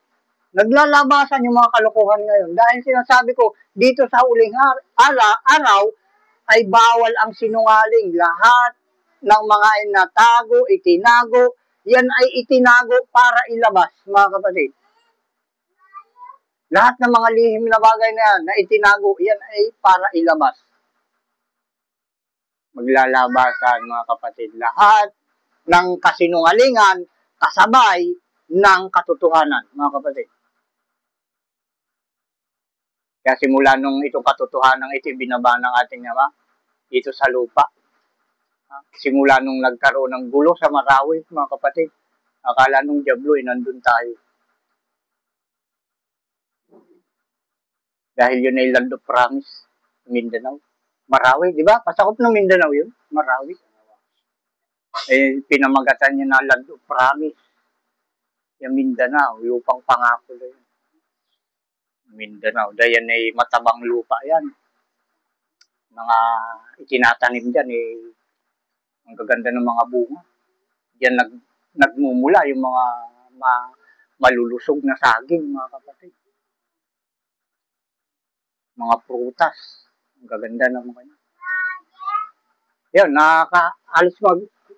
Naglalabasan yung mga kalokohan ngayon. Dahil sinasabi ko, dito sa huling araw, ay bawal ang sinungaling. Lahat ng mga inatago, itinago, yan ay itinago para ilabas, mga kapatid. Lahat ng mga lihim na bagay na yan, na itinago, yan ay para ilabas. Maglalabasan, mga kapatid. Lahat ng kasinungalingan, kasabay ng katotohanan, mga kapatid. Kaya simula nung itong katotohanan ito, binaba ng ating Ama, dito sa lupa. Simula nung nagkaroon ng gulo sa Marawi, mga kapatid, akala nung Diablo, nandun tayo. Dahil yun ay Land of Promise, Mindanao. Marawi, di ba? Pasakop ng Mindanao yun, Marawi. Pinamagatan niya na Land of Promise. Yung Mindanao, lupang pangako yun. Mindanao, dahil yan ay matabang lupa yan. Mga itinatanim dyan, ang gaganda ng mga bunga. Diyan nagmumula yung mga malulusog na saging, mga kapatid. Mga prutas. Ang gaganda ng mga yan.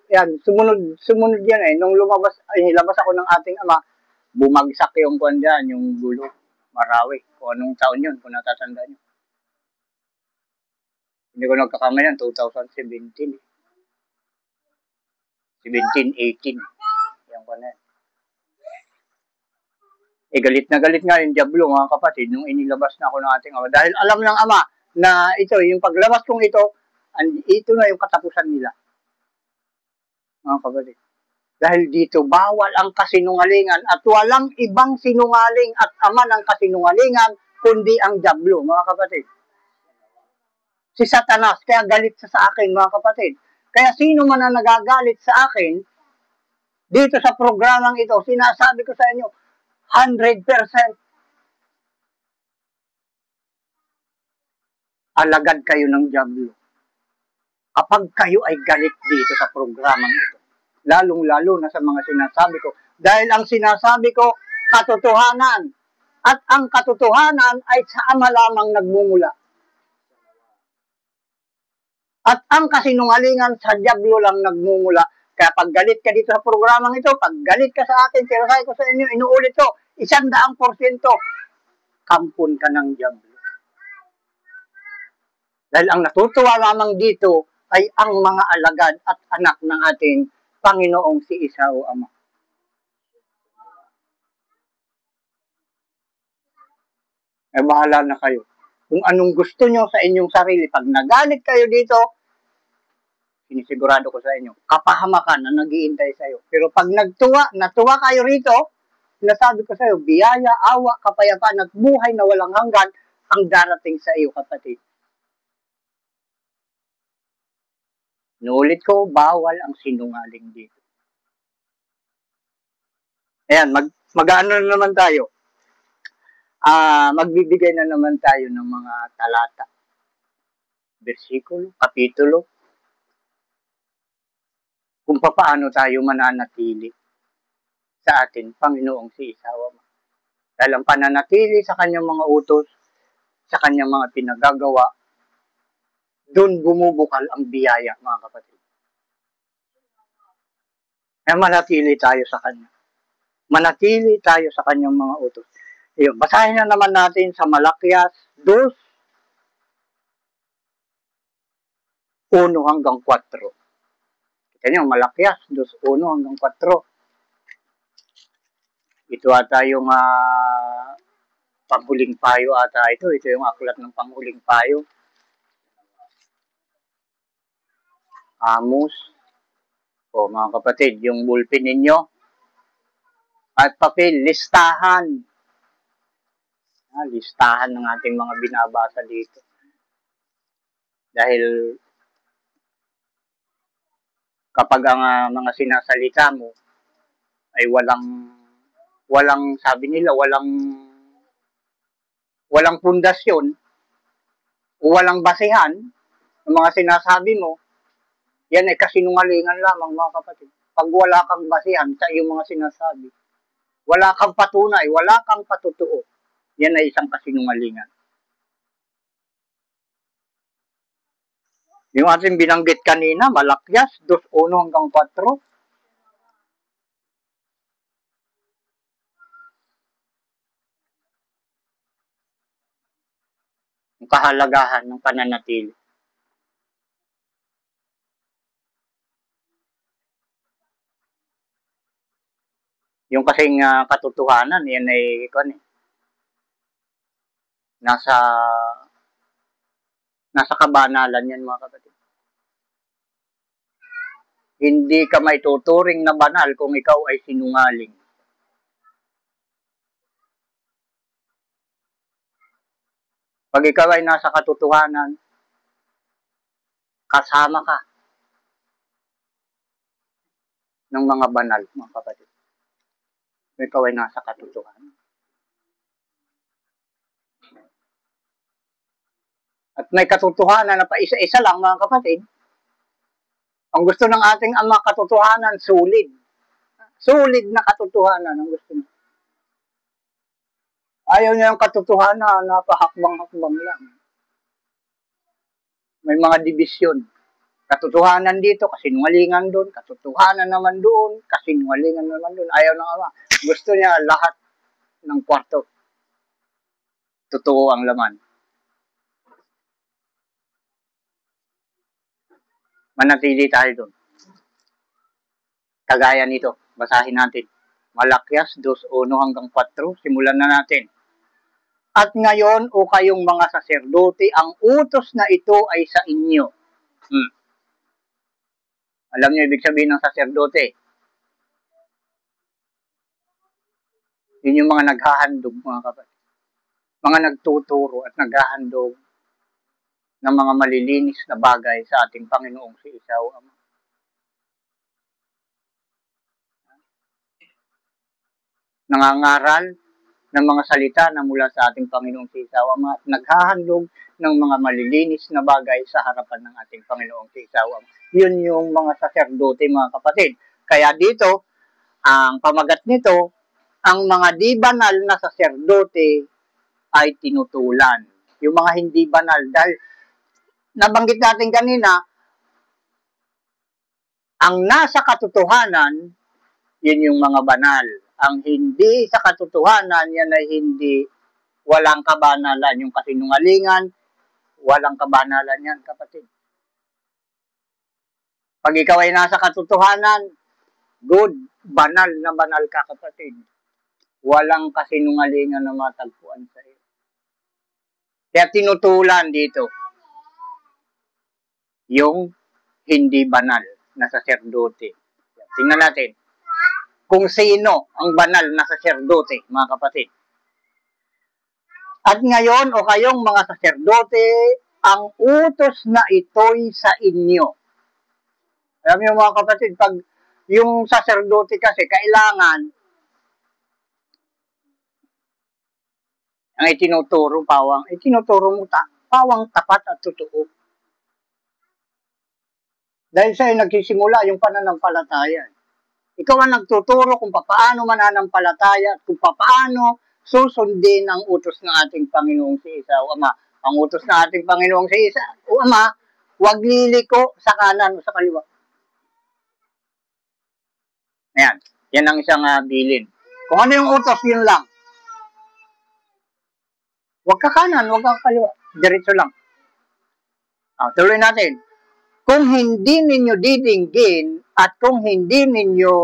Yan, sumunod yan Nung nilabas ako ng ating Ama, bumagsak yung kuwan dyan, yung gulo, Marawi. Kung anong taon yun, kung natatanda nyo. Hindi ko nagkakamayan, 2017. 17-18. Yan ko na yan. Galit na galit nga yung Diablo, mga kapatid, nung inilabas na ako ng ating Ama. Dahil alam ng Ama na ito, yung paglabas kong ito na yung katapusan nila. Mga kapatid. Dahil dito, bawal ang kasinungalingan at walang ibang sinungaling at ama ng kasinungalingan, kundi ang Diablo, mga kapatid. si Satanas, kaya galit siya sa akin, mga kapatid. Kaya sino man ang nagagalit sa akin, dito sa programang ito, sinasabi ko sa inyo, 100% alagad kayo ng dyablo. Kapag kayo ay galit dito sa programang ito, lalong-lalo na sa mga sinasabi ko. Dahil ang sinasabi ko, katotohanan. At ang katotohanan ay sa Ama lamang nagmumula. At ang kasinungalingan sa dyablo lang nagmumula. Kaya pag galit ka dito sa programang ito, pag galit ka sa akin, sinasabi ko sa inyo, inuulit ko, 100%, kampon ka ng dyablo. Dahil ang natutuwa lamang dito ay ang mga alagad at anak ng ating Panginoong si Isa o Ama. Eh, bahala na kayo. Kung anong gusto nyo sa inyong sarili, pag nagalit kayo dito, sinisigurado ko sa inyo, kapahamakan na nag-iintay sa iyo. Pero pag natuwa kayo rito, sinasabi ko sa iyo, biyaya, awa, kapayapaan at buhay na walang hanggan ang darating sa iyo, kapatid. Nuulit ko, bawal ang sinungaling dito. Ayan, mag-ano na naman tayo. Magbibigay na naman tayo ng mga talata, bersikulo, kapitulo, kung paano tayo mananatili sa atin, Panginoong si Isa o Ama. Dahil ang pananatili sa kanyang mga utos, sa kanyang mga pinagagawa, doon bumubukal ang biyaya, mga kapatid. Kaya manatili tayo sa kanya. Manatili tayo sa kanyang mga utos. Ayun, basahin na naman natin sa Malakias 2:1 hanggang 4. Kita nyo, Malakias 2:1 hanggang 4. Ito ata yung panghuling payo ata ito. Ito yung aklat ng panghuling payo. Amos. O mga kapatid, yung bulpin ninyo. At papel, listahan. Listahan ng ating mga binabasa dito. Dahil kapag ang mga sinasalita mo ay walang sabi nila, walang pundasyon o walang basehan ng mga sinasabi mo, yan ay kasinungalingan lamang, mga kapatid. Pag wala kang basehan sa iyong mga sinasabi, wala kang patunay, wala kang patutuo, yan ay isang kasinungalingan. Yung ating binanggit kanina, Malakias 2:1 hanggang 4. Ang kahalagahan ng pananatili. Yung kasing katotohanan, yan ay nasa kabanalan yan, mga kapatid. Hindi ka may tuturing na banal kung ikaw ay sinungaling. Pag ikaw ay nasa katotohanan, kasama ka ng mga banal, mga kapatid. Ikaw ay nasa katotohanan. At may katotohanan na pa isa-isa lang, mga kapatid. Ang gusto ng ating Ama, katotohanan, sulit. Sulit na katotohanan ang gusto niya. Ayaw niya yung katotohanan, napahakbang-hakbang lang. May mga dibisyon. Katotohanan dito, kasinungalingan doon. Katotohanan naman doon, kasinungalingan naman doon. Ayaw ng Ama. Gusto niya lahat ng kwarto. Totoo ang laman. Manatili tayo doon. Kagaya nito, basahin natin. Malakias 2:1 hanggang 4. Simulan na natin. At ngayon, o kayong mga saserdote, ang utos na ito ay sa inyo. Alam niyo ibig sabihin ng saserdote? Yun yung mga naghahandog, mga kapatid. Mga nagtuturo at naghahandog. ng mga malilinis na bagay sa ating Panginoong si Isaw Ama. Nangangaral ng mga salita na mula sa ating Panginoong si Isaw Ama at naghahandog ng mga malilinis na bagay sa harapan ng ating Panginoong si Isaw Ama. Yun yung mga saserdote, mga kapatid. Kaya dito, ang pamagat nito, ang mga di banal na saserdote ay tinutulan. Yung mga hindi banal, dahil nabanggit natin kanina, ang nasa katotohanan, yun yung mga banal. Ang hindi sa katotohanan, yan ay hindi, walang kabanalan. Yung kasinungalingan, walang kabanalan yan, kapatid. Pag ikaw ay nasa katotohanan, good, banal na banal ka, kapatid. Walang kasinungalingan na matagpuan sa iyo. Kaya tinutulan dito yung hindi banal na saserdote. Tingnan natin kung sino ang banal na saserdote, mga kapatid. At ngayon, o kayong mga saserdote, ang utos na ito'y sa inyo. Alam niyo mga kapatid, pag yung saserdote kasi kailangan ang itinuturo mo pawang tapat at totoo. Dahil sa'yo nagsisimula yung pananampalataya. Ikaw ang nagtuturo kung paano mananampalataya at kung paano susundin ang utos ng ating Panginoong si Isaw Ama. Ang utos ng ating Panginoong si Isaw Ama, huwag liliko sa kanan o sa kaliwa. Ayan, yan ang isang bilin. Kung ano yung utos, yun lang. Huwag ka kanan, huwag ka kaliwa. Diretso lang. Tuloy natin. Kung hindi ninyo didinggin at kung hindi ninyo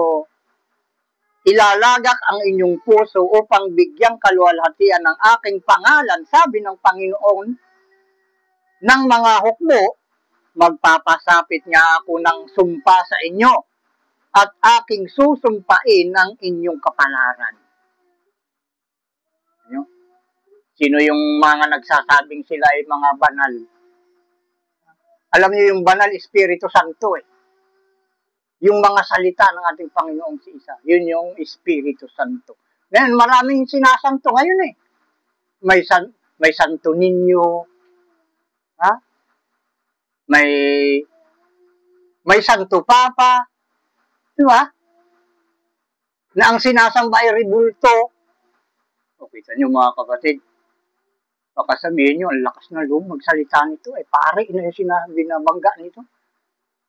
ilalagak ang inyong puso upang bigyang kaluwalhatian ng aking pangalan, sabi ng Panginoon, ng mga hukbo, magpapasapit nga ako ng sumpa sa inyo at aking susumpain ang inyong kapalaran. Sino yung mga nagsasabing sila ay mga banal? Alam niyo yung banal Espiritu Santo eh. Yung mga salita ng ating Panginoong si Isa. Yun yung Espiritu Santo. Ngayon, maraming sinasanto ngayon eh. May Santo Niño. Ha? May Santo Papa. Di ba? Na ang sinasamba ay rebulto. O, kita niyo mga kapatid. Baka sabihin nyo, ang lakas na loob magsalita nito. Pare na yung sinabi na bangga nito.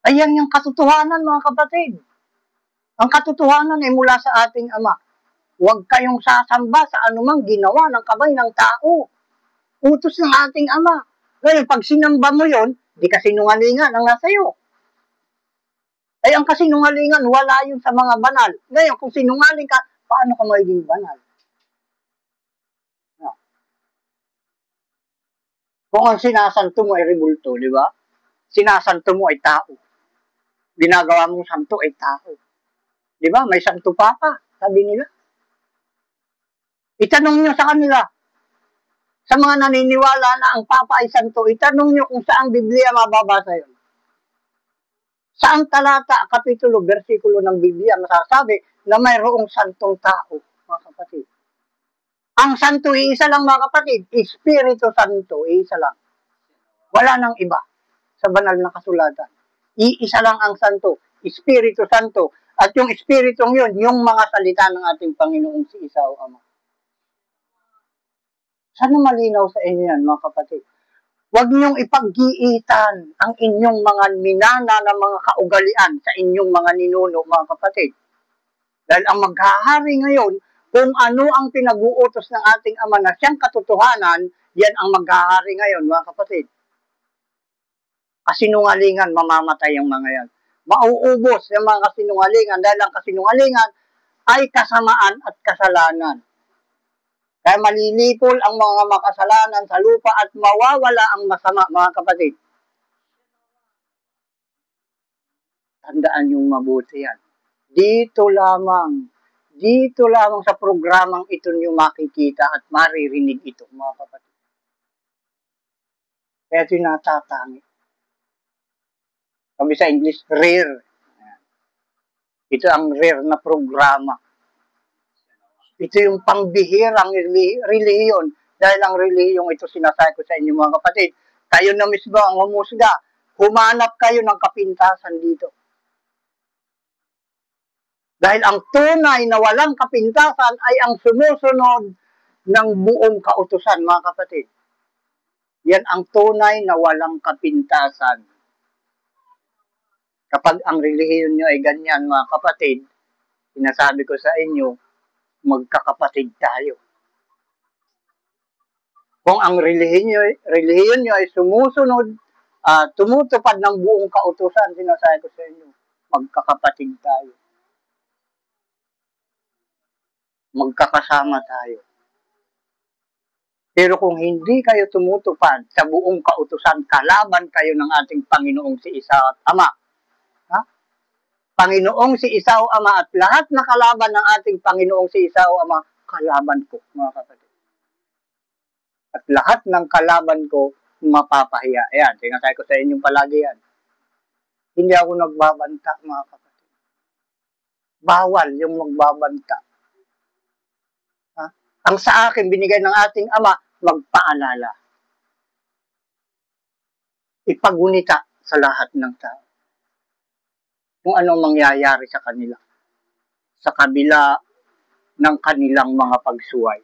Ayan yung katotohanan, mga kapatid. Ang katotohanan ay mula sa ating Ama. Huwag kayong sasamba sa anumang ginawa ng kamay ng tao. Utos ng ating Ama. Ngayon, pag sinamba mo yon, di kasinungalingan ang nasa iyo. Ay, ang kasinungalingan, wala yun sa mga banal. Ngayon, kung sinungaling ka, paano ka magiging banal? Kung ang sinasanto mo ay rebulto, di ba? Sinasanto mo ay tao. Ginagawa mong santo ay tao. Di ba? May Santo Papa, sabi nila. Itanong nyo sa kanila, sa mga naniniwala na ang Papa ay santo, itanong nyo kung saang Biblia mababasa yun. Saang talata, kapitulo, versikulo ng Biblia masasabi na mayroong santong tao, mga kapatid. Ang santo, iisa lang mga kapatid. Espiritu Santo, iisa lang. Wala nang iba sa banal na kasulatan. Iisa lang ang santo, Espiritu Santo. At yung Espiritong yun, yung mga salita ng ating Panginoong si Isaw Ama. Sana malinaw sa inyo yan, mga kapatid. Huwag niyong ipag-iitan ang inyong mga minana na mga kaugalian sa inyong mga ninuno, mga kapatid. Dahil ang maghahari ngayon, kung ano ang pinag-uutos ng ating Ama na siyang katotohanan, yan ang maghahari ngayon, mga kapatid. Kasinungalingan, mamamatay ang mga yan. Mauubos yung mga kasinungalingan dahil ang kasinungalingan ay kasamaan at kasalanan. Kaya malilipol ang mga makasalanan sa lupa at mawawala ang masama, mga kapatid. Tandaan yung mabuti yan. Dito lamang sa programang ito nyo makikita at maririnig ito, mga kapatid. Kaya ito yung natatangi. Sabi sa English, rare. Ito ang rare na programa. Ito yung pangbihirang relihiyon. Dahil ang relihiyong ito sinasabi ko sa inyo mga kapatid. Kayo na mismo ang humusga. Humanap kayo ng kapintasan dito. Dahil ang tunay na walang kapintasan ay ang sumusunod ng buong kautusan, mga kapatid. Yan ang tunay na walang kapintasan. Kapag ang relihiyon nyo ay ganyan, mga kapatid, sinasabi ko sa inyo, magkakapatid tayo. Kung ang relihiyon nyo ay sumusunod, tumutupad ng buong kautusan, sinasabi ko sa inyo, magkakapatid tayo. Magkakasama tayo. Pero kung hindi kayo tumutupad sa buong kautusan, kalaban kayo ng ating Panginoong si Esau at Ama. Ha? Panginoong si Esau Ama at lahat na kalaban ng ating Panginoong si Esau Ama, kalaban ko, mga kapatid. At lahat ng kalaban ko, mapapahiya. Ayan, sinasabi ko sa inyong palagi yan. Hindi ako nagbabanta, mga kapatid. Bawal yung magbabanta. Ha? Ang sa akin, binigay ng ating Ama, magpaalala. Ipagunita sa lahat ng tao. Kung anong mangyayari sa kanila. Sa kabila ng kanilang mga pagsuway.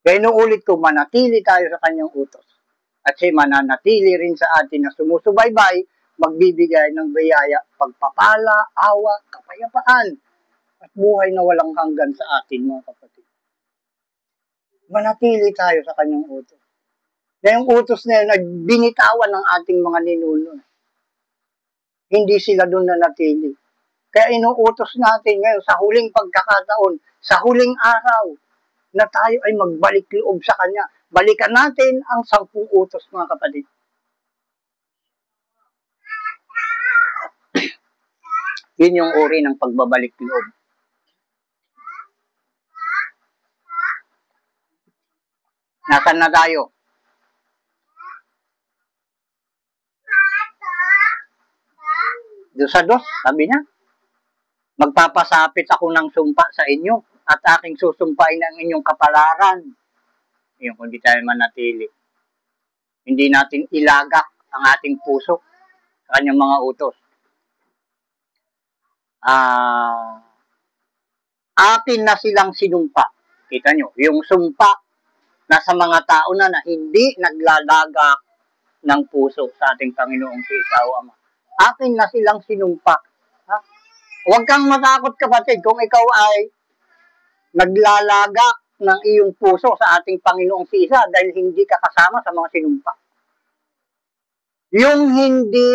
Kaya inuulit ko, manatili tayo sa kanyang utos. At siya mananatili rin sa atin na sumusubaybay, magbibigay ng biyaya, pagpapala, awa, kapayapaan, at buhay na walang hanggan sa atin, mga kapatid. Manatili tayo sa kanyang utos. Na yung utos na yun, nagbinitawan ng ating mga ninuno. Hindi sila doon nanatili. Kaya inuutos natin ngayon sa huling pagkakataon, sa huling araw, na tayo ay magbalik loob sa Kanya. Balikan natin ang 10 utos, mga kapatid. Yun yung uri ng pagbabalik loob. Nasaan na tayo? Doon sa 2, sabi niya, magpapasapit ako ng sumpa sa inyo at aking susumpain ang inyong kapalaran. Yung kung di tayo manatili. Hindi natin ilagak ang ating puso sa kanyang mga utos. Akin na silang sinumpa. Kita nyo, yung sumpa nasa mga tao na hindi naglalagak ng puso sa ating Panginoong si Esau Ama. Akin na silang sinumpa. Ha? Huwag kang matakot, kapatid, kung ikaw ay naglalagak ng iyong puso sa ating Panginoong si Isa dahil hindi ka kasama sa mga sinumpa. Yung hindi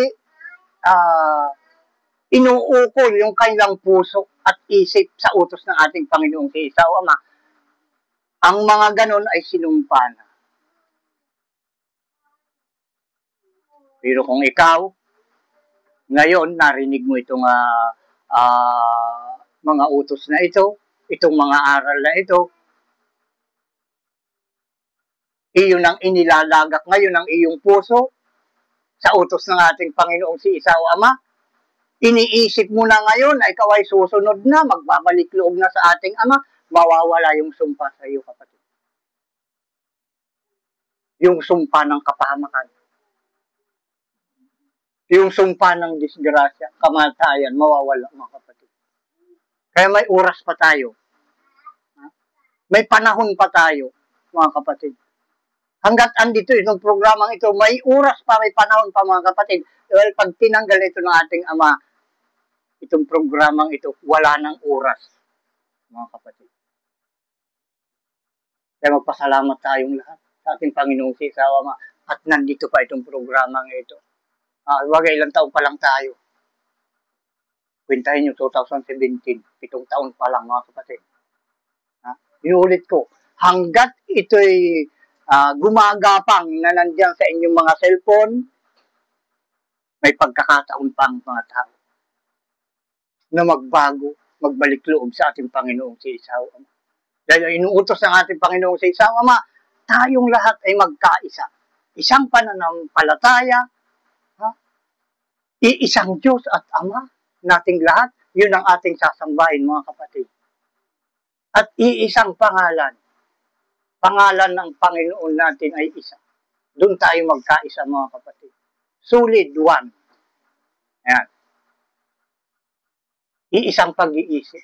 inuukol yung kanilang puso at isip sa utos ng ating Panginoong si Esau Ama, ang mga ganon ay sinumpa na. Pero kung ikaw, ngayon, narinig mo itong mga utos na ito, itong mga aral na ito, iyon ang inilalagak ngayon ng iyong puso sa utos ng ating Panginoong si Esau Ama. Iniisip mo na ngayon ay ikaw ay susunod na, magbabalik loob na sa ating Ama, mawawala yung sumpa sa iyo, kapatid. Yung sumpa ng kapahamakan. Yung sumpa ng disgrasya, kamatayan, mawawala, mga kapatid. Kaya may oras pa tayo. May panahon pa tayo, mga kapatid. Hanggat andito itong programang ito, may oras pa, may panahon pa, mga kapatid. Dahil pag tinanggal ito ng ating Ama, itong programang ito, wala ng oras, mga kapatid. Kaya magpasalamat tayong lahat sa ating Panginoong si Esau Ama at nandito pa itong programang ito. Wag ilang taon pa lang tayo. Kwentahin nyo, 2017, 7 taon pa lang, mga kapatid. Inuulit ko, hanggat ito'y gumagapang na nandiyan sa inyong mga cellphone, may pagkakataon pa ang mga tao na magbago, magbalik loob sa ating Panginoong si Esau Ama. Dahil inuutos ng ating Panginoong si Esau Ama, tayong lahat ay magkaisa. Isang pananampalataya, ha? Iisang Diyos at Ama nating lahat. Yun ang ating sasambahin, mga kapatid. At iisang pangalan. Pangalan ng Panginoon natin ay isa. Doon tayo magkaisa, mga kapatid. Solid one. Ayan. Iisang pag-iisip.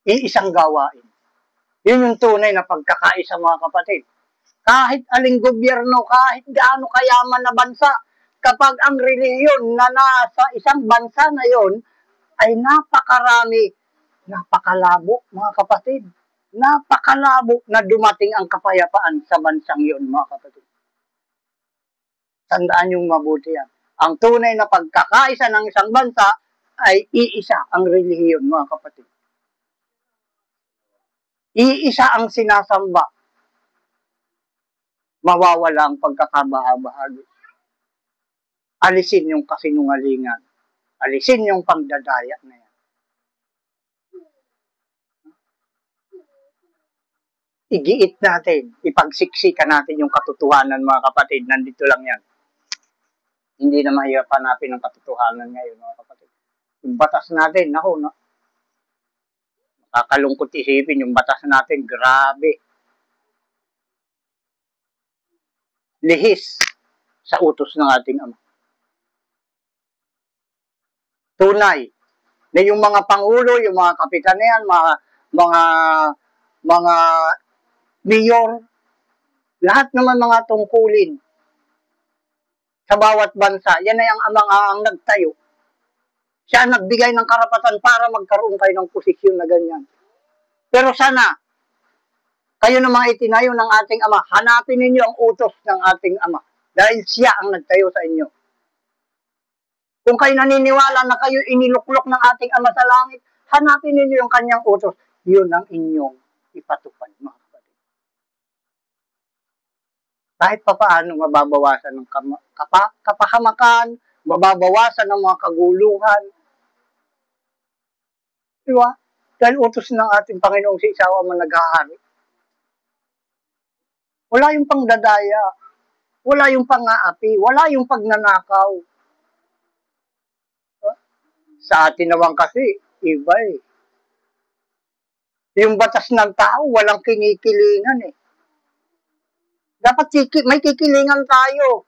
Iisang gawain. Yun yung tunay na pagkakaisa, mga kapatid. Kahit aling gobyerno, kahit gaano kayaman na bansa, kapag ang relihiyon na nasa isang bansa na yon ay napakarami, napakalabo, mga kapatid. Napakalabo na dumating ang kapayapaan sa bansang yon, mga kapatid. Tandaan yung mabuti yan. Ang tunay na pagkakaisa ng isang bansa ay iisa ang relihiyon, mga kapatid. Iisa ang sinasamba. Mawawala ang pagkakabahabahagi. Alisin yung kasinungalingan. Alisin yung pagdadaya na yan. Igiit natin, ipagsiksikan natin yung katotohanan, mga kapatid. Nandito lang yan. Hindi na mahirap hanapin ang katotohanan ngayon, mga kapatid. Yung batas natin, naku, nakakalungkot isipin, yung batas natin, grabe. Lihis sa utos ng ating Ama. Tunay na yung mga pangulo, yung mga kapitan na yan, mga mayor, lahat naman mga tungkulin sa bawat bansa, yan ay ang Ama ang nagtayo. Siya ang nagbigay ng karapatan para magkaroon kayo ng posisyon na ganyan. Pero sana, kayo na mga itinayo ng ating Ama, hanapin ninyo ang utos ng ating Ama. Dahil siya ang nagtayo sa inyo. Kung kayo naniniwala na kayo iniluklok ng ating Ama sa langit, hanapin ninyo yung kanyang utos. Yun ang inyong ipatupad, mga kapatid. Kahit pa paano mababawasan ng kapahamakan, mababawasan ng mga kaguluhan. Diba? Dahil utos ng ating Panginoong si Isawa man naghahari. Wala yung pangdadaya. Wala yung pang-aapi. Wala yung pagnanakaw. Sa atin naman kasi, iba eh. Yung batas ng tao, walang kinikilingan eh. Dapat may kikilingan tayo.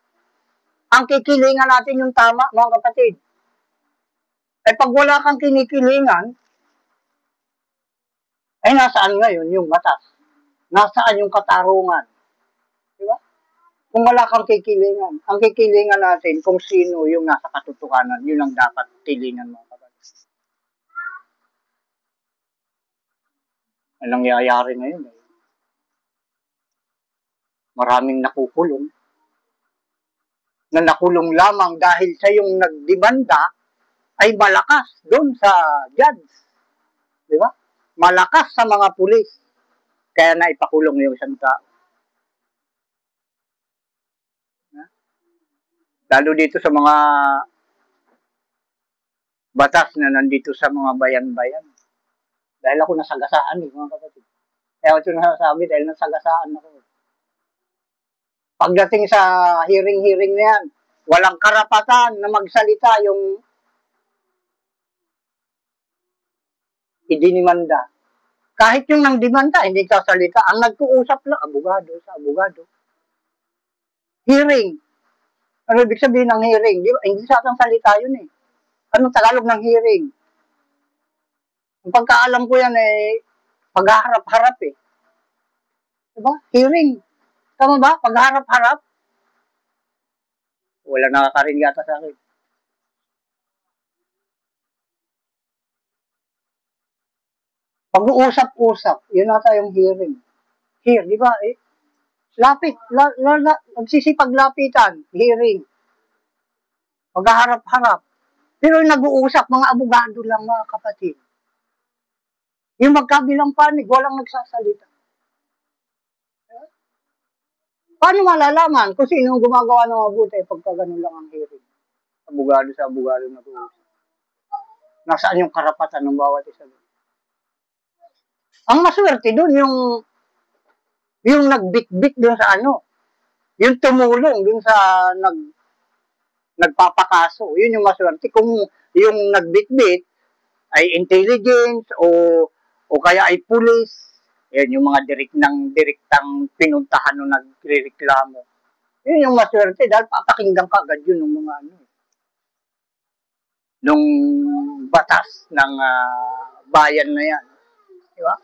Ang kikilingan natin yung tama, mga kapatid. Eh pag wala kang kinikilingan, ay nasaan ngayon yung batas? Nasaan yung katarungan? Diba? Kung wala kang kikilingan, ang kikilingan natin kung sino yung nasa katotohanan, yun ang dapat tilingan, mga kapatid. Anong nangyayari ngayon eh? Maraming nakukulong. Na nakulong lamang dahil sa yung nagdemanda ay malakas doon sa judge. Di ba? Malakas sa mga pulis. Kaya naipakulong yung isang tao. Lalo dito sa mga batas na nandito sa mga bayan-bayan. Dahil ako nasagasaan eh, mga kapatid. Kaya ito nasasabi dahil nasagasaan ako. Pagdating sa hearing na yan, walang karapatan na magsalita yung idinimanda. Kahit yung nang demanda, hindi sasalita. Ang nagkuusap lang, abogado sa abogado. Hearing. Ano ibig sabihin ng hearing? Di ba? Hindi sa atang salita yun eh. Anong Tagalog ng hearing? Ang pagkaalam ko yan eh, pagharap-harap eh. Diba? Hearing. Tama ba? Pagharap-harap? Wala nakakarinig yata sa akin. Pag-uusap-usap, yun nata yung hearing. Here, di ba? Eh, lapit, nagsisipaglapitan, hearing. Pagharap-harap. Pero yung nag-uusap, mga abogado lang, mga kapatid. Yung magkabilang panig, walang nagsasalita. Paano malalaman kung sino gumagawa ng mabuti pagka ganun lang ang hearing? Abogado sa abogado nag-uusap. Nasaan yung karapatan ng bawat isa doon? Ang maswerte doon Yung nagbitbit dun sa ano, yung tumulong dun sa nagpapakaso, yun yung maswerte. Kung yung nagbitbit ay intelligence o kaya ay police, yan yung mga direktang pinuntahan nung nagrereklamo. Yun yung maswerte dahil papakinggan ka agad yun ng mga ano, nung batas ng bayan na yan. Di ba?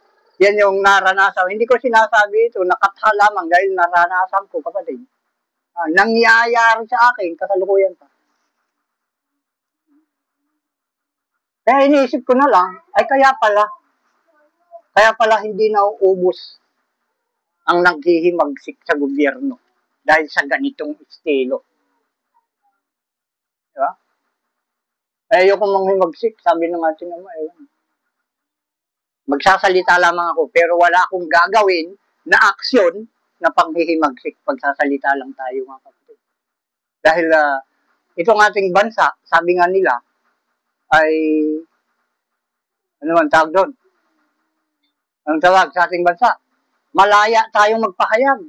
Yan yung naranasan. Hindi ko sinasabi ito, nakatha lamang dahil naranasan ko, kapatid. Nangyayari sa akin, kasalukuyan pa. Kaya iniisip ko na lang, ay kaya pala hindi nauubos ang naghihimagsik sa gobyerno dahil sa ganitong estilo. Di ba? Ayoko manghimagsik, sabi ng ating ama, magsasalita lamang ako, pero wala akong gagawin na aksyon na panghihimagsik. Pagsasalita lang tayo, mga kapatid. Dahil itong ating bansa, sabi nga nila, ay, ano man tawag doon? Anong tawag sa ating bansa? Malaya tayong magpahayag.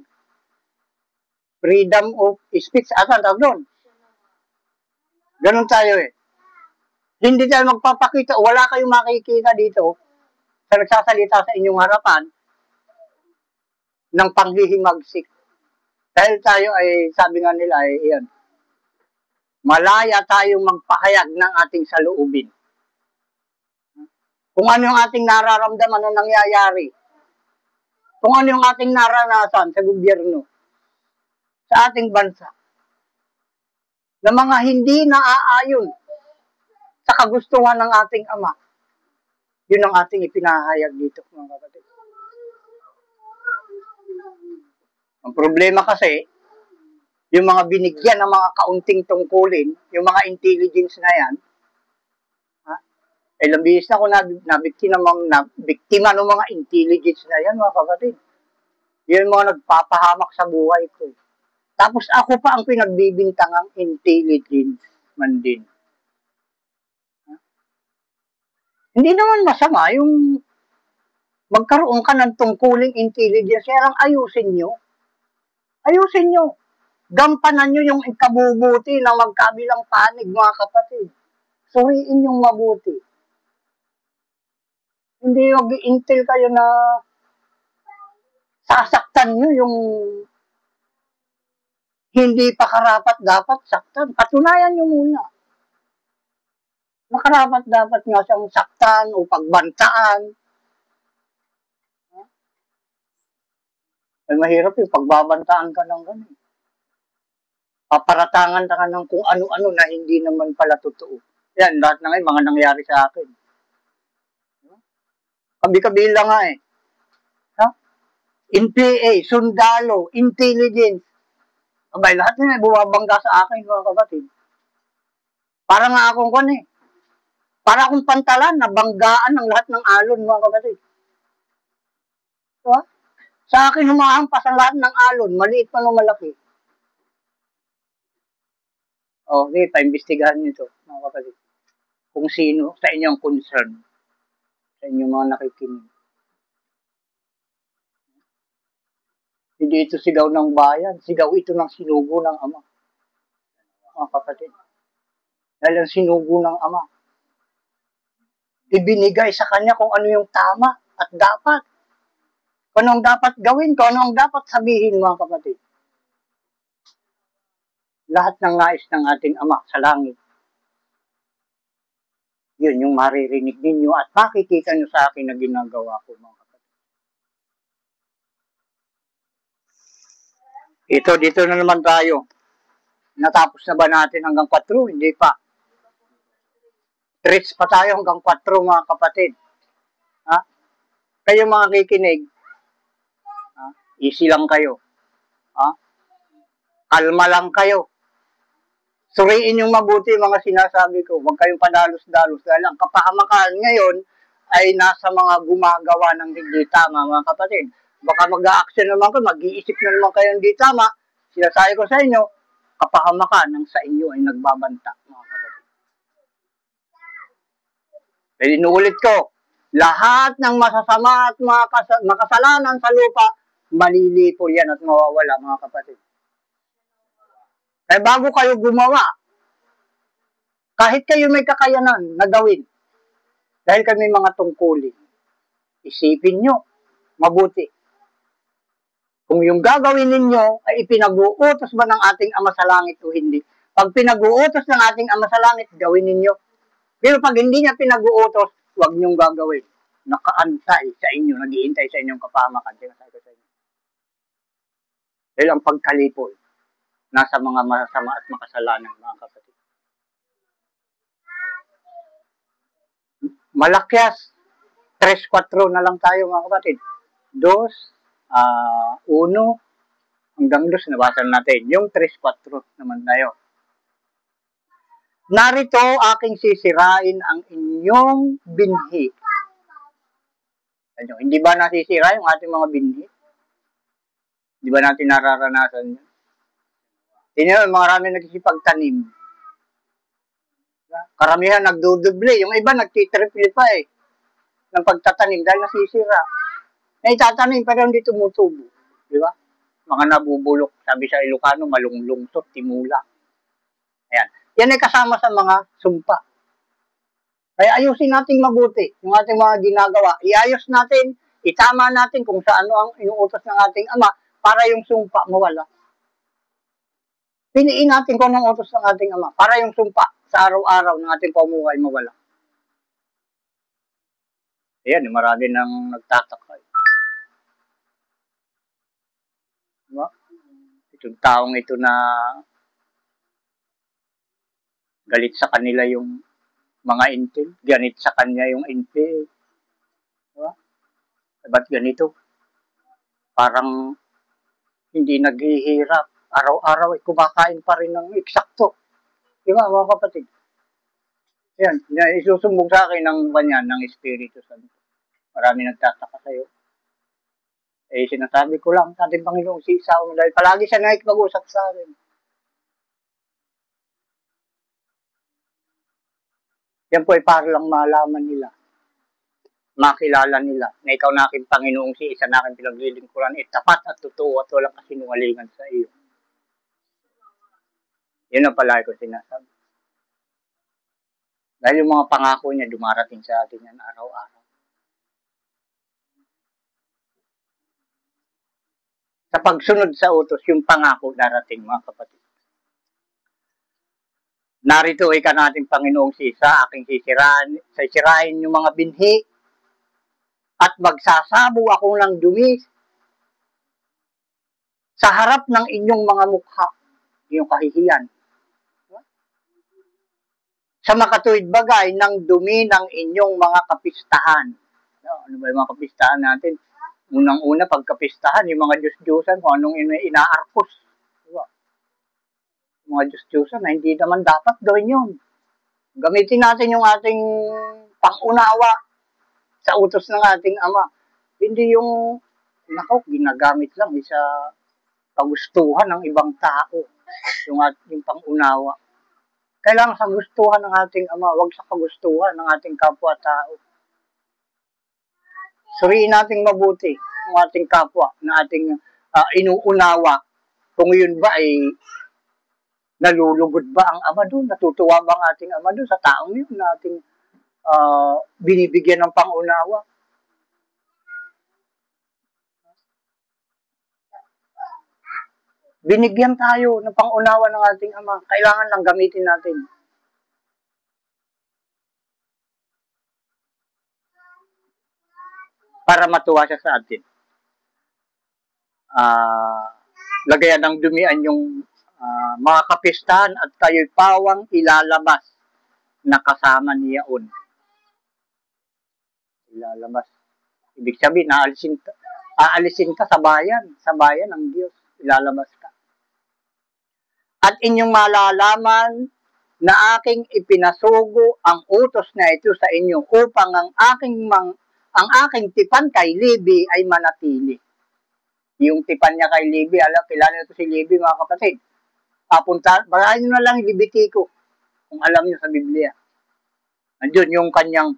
Freedom of speech, asan tawag doon? Ganun tayo eh. Hindi tayo magpapakita, wala kayong makikita dito sa nagsasalita sa inyong harapan ng panghihimagsik. Dahil tayo ay, sabi nga nila ay, iyan, malaya tayong magpahayag ng ating saloobin. Kung ano yung ating nararamdaman na nangyayari. Kung ano yung ating naranasan sa gobyerno, sa ating bansa, na mga hindi naaayon sa kagustuhan ng ating ama. Yun ang ating ipinahayag dito, mga kapatid. Ang problema kasi, yung mga binigyan ng mga kaunting tungkulin, yung mga intelligence na yan, ilang bihis na ako nabiktima ng mga intelligence na yan, mga kapatid. Yun mga nagpapahamak sa buhay ko. Tapos ako pa ang pinagbibintangang intelligence man din. Hindi naman masama yung magkaroon ka ng tungkuling intelligence. Kaya lang ayusin nyo. Ayusin nyo. Gampanan nyo yung ikabubuti ng magkabilang panig, mga kapatid. Suriin yung mabuti. Hindi mag-intel kayo na sasaktan nyo yung hindi pa karapat dapat saktan. Patunayan nyo muna. Makarapat dapat nga siyang saktan o pagbantaan. Ay mahirap yung pagbabantaan ka ng ganun. Paparatangan ka ng kung ano-ano na hindi naman pala totoo. Yan, lahat na ngayon, mga nangyari sa akin. Kabi-kabila nga eh. Ha? NPA, sundalo, intelligence. Abay, lahat na bumabangga sa akin, mga kapatid. Para nga akong para akong pantalan, nabanggaan ng lahat ng alon, mga kapatid. Diba? Sa akin, humahampas ang lahat ng alon, maliit man o malaki. Okay, paimbestigahan nyo ito, mga kapatid. Kung sino sa inyong concern, sa inyong mga nakikinig. Hindi ito sigaw ng bayan, sigaw ito ng sinugo ng ama. Mga kapatid. Dahil ang sinugo ng ama, ibinigay sa kanya kung ano yung tama at dapat. Kung anong dapat gawin, kung anong dapat sabihin, mga kapatid. Lahat ng nais ng ating ama sa langit. Yun yung maririnig ninyo at makikita nyo sa akin na ginagawa ko, mga kapatid. Dito na naman tayo. Natapos na ba natin hanggang 4? Hindi pa. Reach pa tayo hanggang 4, mga kapatid. Ha? Kayo mga kikinig, easy lang kayo. Ha? Kalma lang kayo. Suriin yung mabuti mga sinasabi ko. Huwag kayong padalos-dalos. Dahil ang kapahamakan ngayon ay nasa mga gumagawa ng hindi tama, mga kapatid. Baka mag-a-action naman kayo, mag-iisip na naman kayo hindi tama. Sinasabi ko sa inyo, kapahamakan ng sa inyo ay nagbabanta, mga kapatid. Pero inuulit ko, lahat ng masasama at makasalanan sa lupa, malilipo yan at mawawala, mga kapatid. Kaya bago kayo gumawa, kahit kayo may kakayanan na gawin, dahil kami mga tungkulin, isipin nyo mabuti. Kung yung gagawin ninyo ay ipinag-uutos ba ng ating Ama sa Langit o hindi. Pag pinag-uutos ng ating Ama sa Langit, gawin ninyo. Pero pag hindi niya pinag-uutos, huwag niyong gagawin. Nakaantay sa inyo, naghihintay sa inyong kapamakan. Dahil ang pagkalipol, nasa mga masama at makasalanan, mga kapatid. Malakyas, 3-4 na lang tayo, mga kapatid. 2, 1, hanggang 2, nabasa natin. Yung 3-4 naman tayo. Narito aking sisirain ang inyong binhi. Ano, hindi ba nasisira yung ating mga binhi? Hindi ba natin nararanasan yun? Tingnan mo, marami nagsisipagtanim. Karamihan nagduduble. Yung iba nagtitriple pa ng pagtatanim dahil nasisira. Naitatanim pero hindi tumutubo. Di ba? Mga nabubulok. Sabi sa Ilocano, malunglungsot, timula. Ayan. Yan ay kasama sa mga sumpa. Kaya ayusin natin mabuti yung ating mga ginagawa. Iayos natin, itama natin kung sa ano ang inuutos ng ating Ama para yung sumpa mawala. Piliin natin kung anong utos ng ating Ama para yung sumpa sa araw-araw ng ating pamumuhay mawala. Ayan, marami nang nagtataka. Diba? Itong taong ito na galit sa kanila yung mga intel, ganit sa kanya yung intel. Diba? Ba't ganito? Parang hindi naghihirap. Araw-araw ay kumakain pa rin ng eksakto. Di ba, mga kapatid? Yan, isusumbong sa akin ng banyan, ng Espiritu Santo. Marami nagtataka sa'yo. Sinasabi ko lang sa ating Panginoong si Isaw, dahil palagi siya nakikipag-usap sa akin. Yan po ay para lang malaman nila, makilala nila, na ikaw na aking Panginoong si Isa na aking pinaglilingkuran, tapat at totoo at walang kasinungalingan sa iyo. Yun ang palagi ko sinasabi. Dahil yung mga pangako niya dumarating sa atin yan araw-araw. Sa pagsunod sa utos, yung pangako darating, mga kapatid. Narito ika nating Panginoong si Isa, aking sisirain yung mga binhi, at magsasabo ako ng dumi sa harap ng inyong mga mukha, yung kahihiyan. Sa makatuwid bagay ng dumi ng inyong mga kapistahan. Ano ba yung mga kapistahan natin? Unang-una, pagkapistahan, yung mga Diyos-Diyosan, kung anong inaarkos. Diba? Yung mga Diyos-Diyosan na hindi naman dapat gawin yun. Gamitin natin yung ating pangunawa sa utos ng ating Ama. Hindi yung, ginagamit lang sa kagustuhan ng ibang tao. Yung ating pangunawa. Kailangan sa gustuhan ng ating Ama, wag sa kagustuhan ng ating kapwa-tao. Suriin natin mabuti ang ating kapwa na ating inuunawa. Kung yun ba ay nalulugod ba ang Ama doon? Natutuwa ba ang ating Ama doon sa taong yun na ating binibigyan ng pangunawa? Binigyan tayo ng pangunawa ng ating Ama. Kailangan lang gamitin natin. Para matuwa siya sa atin. Lagayan ng dumian yung mga kapistahan at kayo'y pawang ilalabas na kasama niyaon. Ilalabas. Ibig sabihin, aalisin ka sa bayan ng Diyos. Ilalabas ka. At inyong malalaman na aking ipinasugo ang utos na ito sa inyo upang ang aking tipan kay Levi ay manatili. Yung tipan niya kay Levi, kilala nito si Levi, mga kapatid. Bagahin nyo na lang Levitico, kung alam nyo sa Biblia. Andun yung kanyang,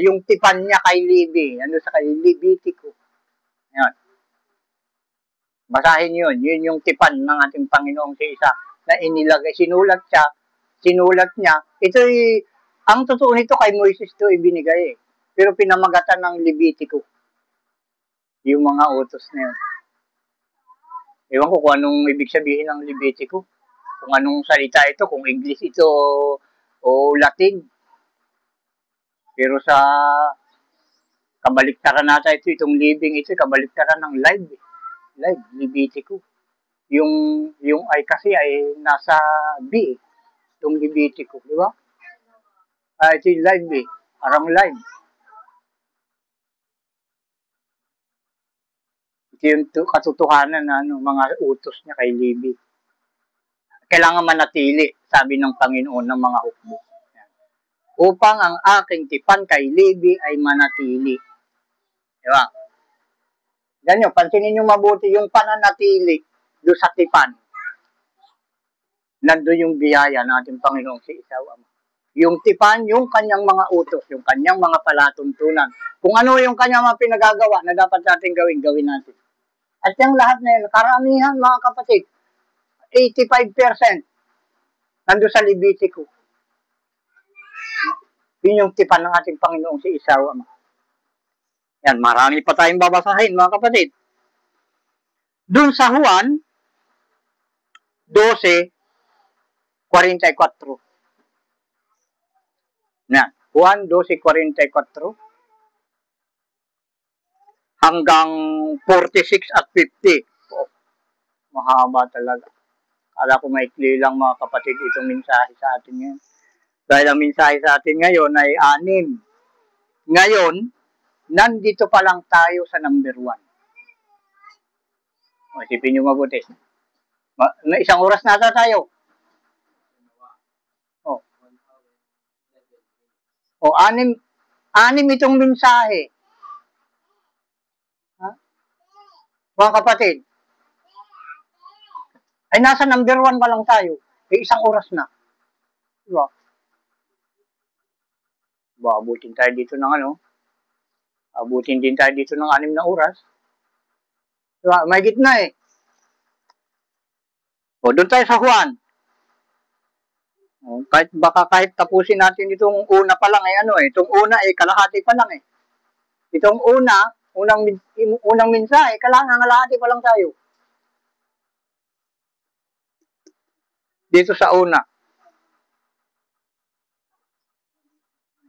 yung tipan niya kay Levi, sa kay Levitico. Ayan. Basahin yun. Yun yung tipan ng ating Panginoong si Isa na inilagay. Sinulat niya. Ang totoo nito kay Moises to ibinigay eh. Pero pinamagatan ng Levitico. Yung mga utos na yun. Ewan ko kung anong ibig sabihin ng Levitico. Kung anong salita ito, kung English ito o Latin. Pero sa kabaliktaran nata ito, itong living ito, kabaliktaran ng live. Live, Levitico. Yung I kasi ay nasa B, itong Levitico, di ba? Ito yung live eh, parang live. Ito yung katotohanan na mga utos niya kay Levi. Kailangan manatili, sabi ng Panginoon ng mga hukbo. Upang ang aking tipan kay Levi ay manatili. Di ba? Ganyan, pansinin nyo mabuti yung pananatili doon sa tipan. Nandun yung biyaya ng ating Panginoong si Isaw Ama. Yung tipan, yung kanyang mga utos, yung kanyang mga palatuntunan. Kung ano yung kanyang mga pinagagawa na dapat natin gawin natin. At yung lahat na yun, karamihan mga kapatid, 85% nandun sa Levitico. Yun yung tipan ng ating Panginoong si Isaw Ama. Yan, marami pa tayong babasahin mga kapatid. Doon sa Juan 12:44. Yan, Juan 12:44 hanggang 46 at 50. Oh, mahaba talaga. Kala ko maikli lang mga kapatid itong mensahe sa atin ngayon. Dahil ang mensahe sa atin ngayon ay 6. Ngayon, nandito pa lang tayo sa number 1. O, isipin nyo mabuti. Isang oras na tayo. O, 6 itong mensahe. Ha? Mga kapatid, ay nasa number 1 pa lang tayo. Isang oras na. Diba? Abutin tayo dito ng abutin din tayo dito ng 6 na oras. Diba? May gitna eh. O, doon tayo sa Juan. O, kahit tapusin natin itong una pa lang itong una kalahati pa lang eh. Itong unang mensahe, kalahati pa lang tayo. Dito sa una.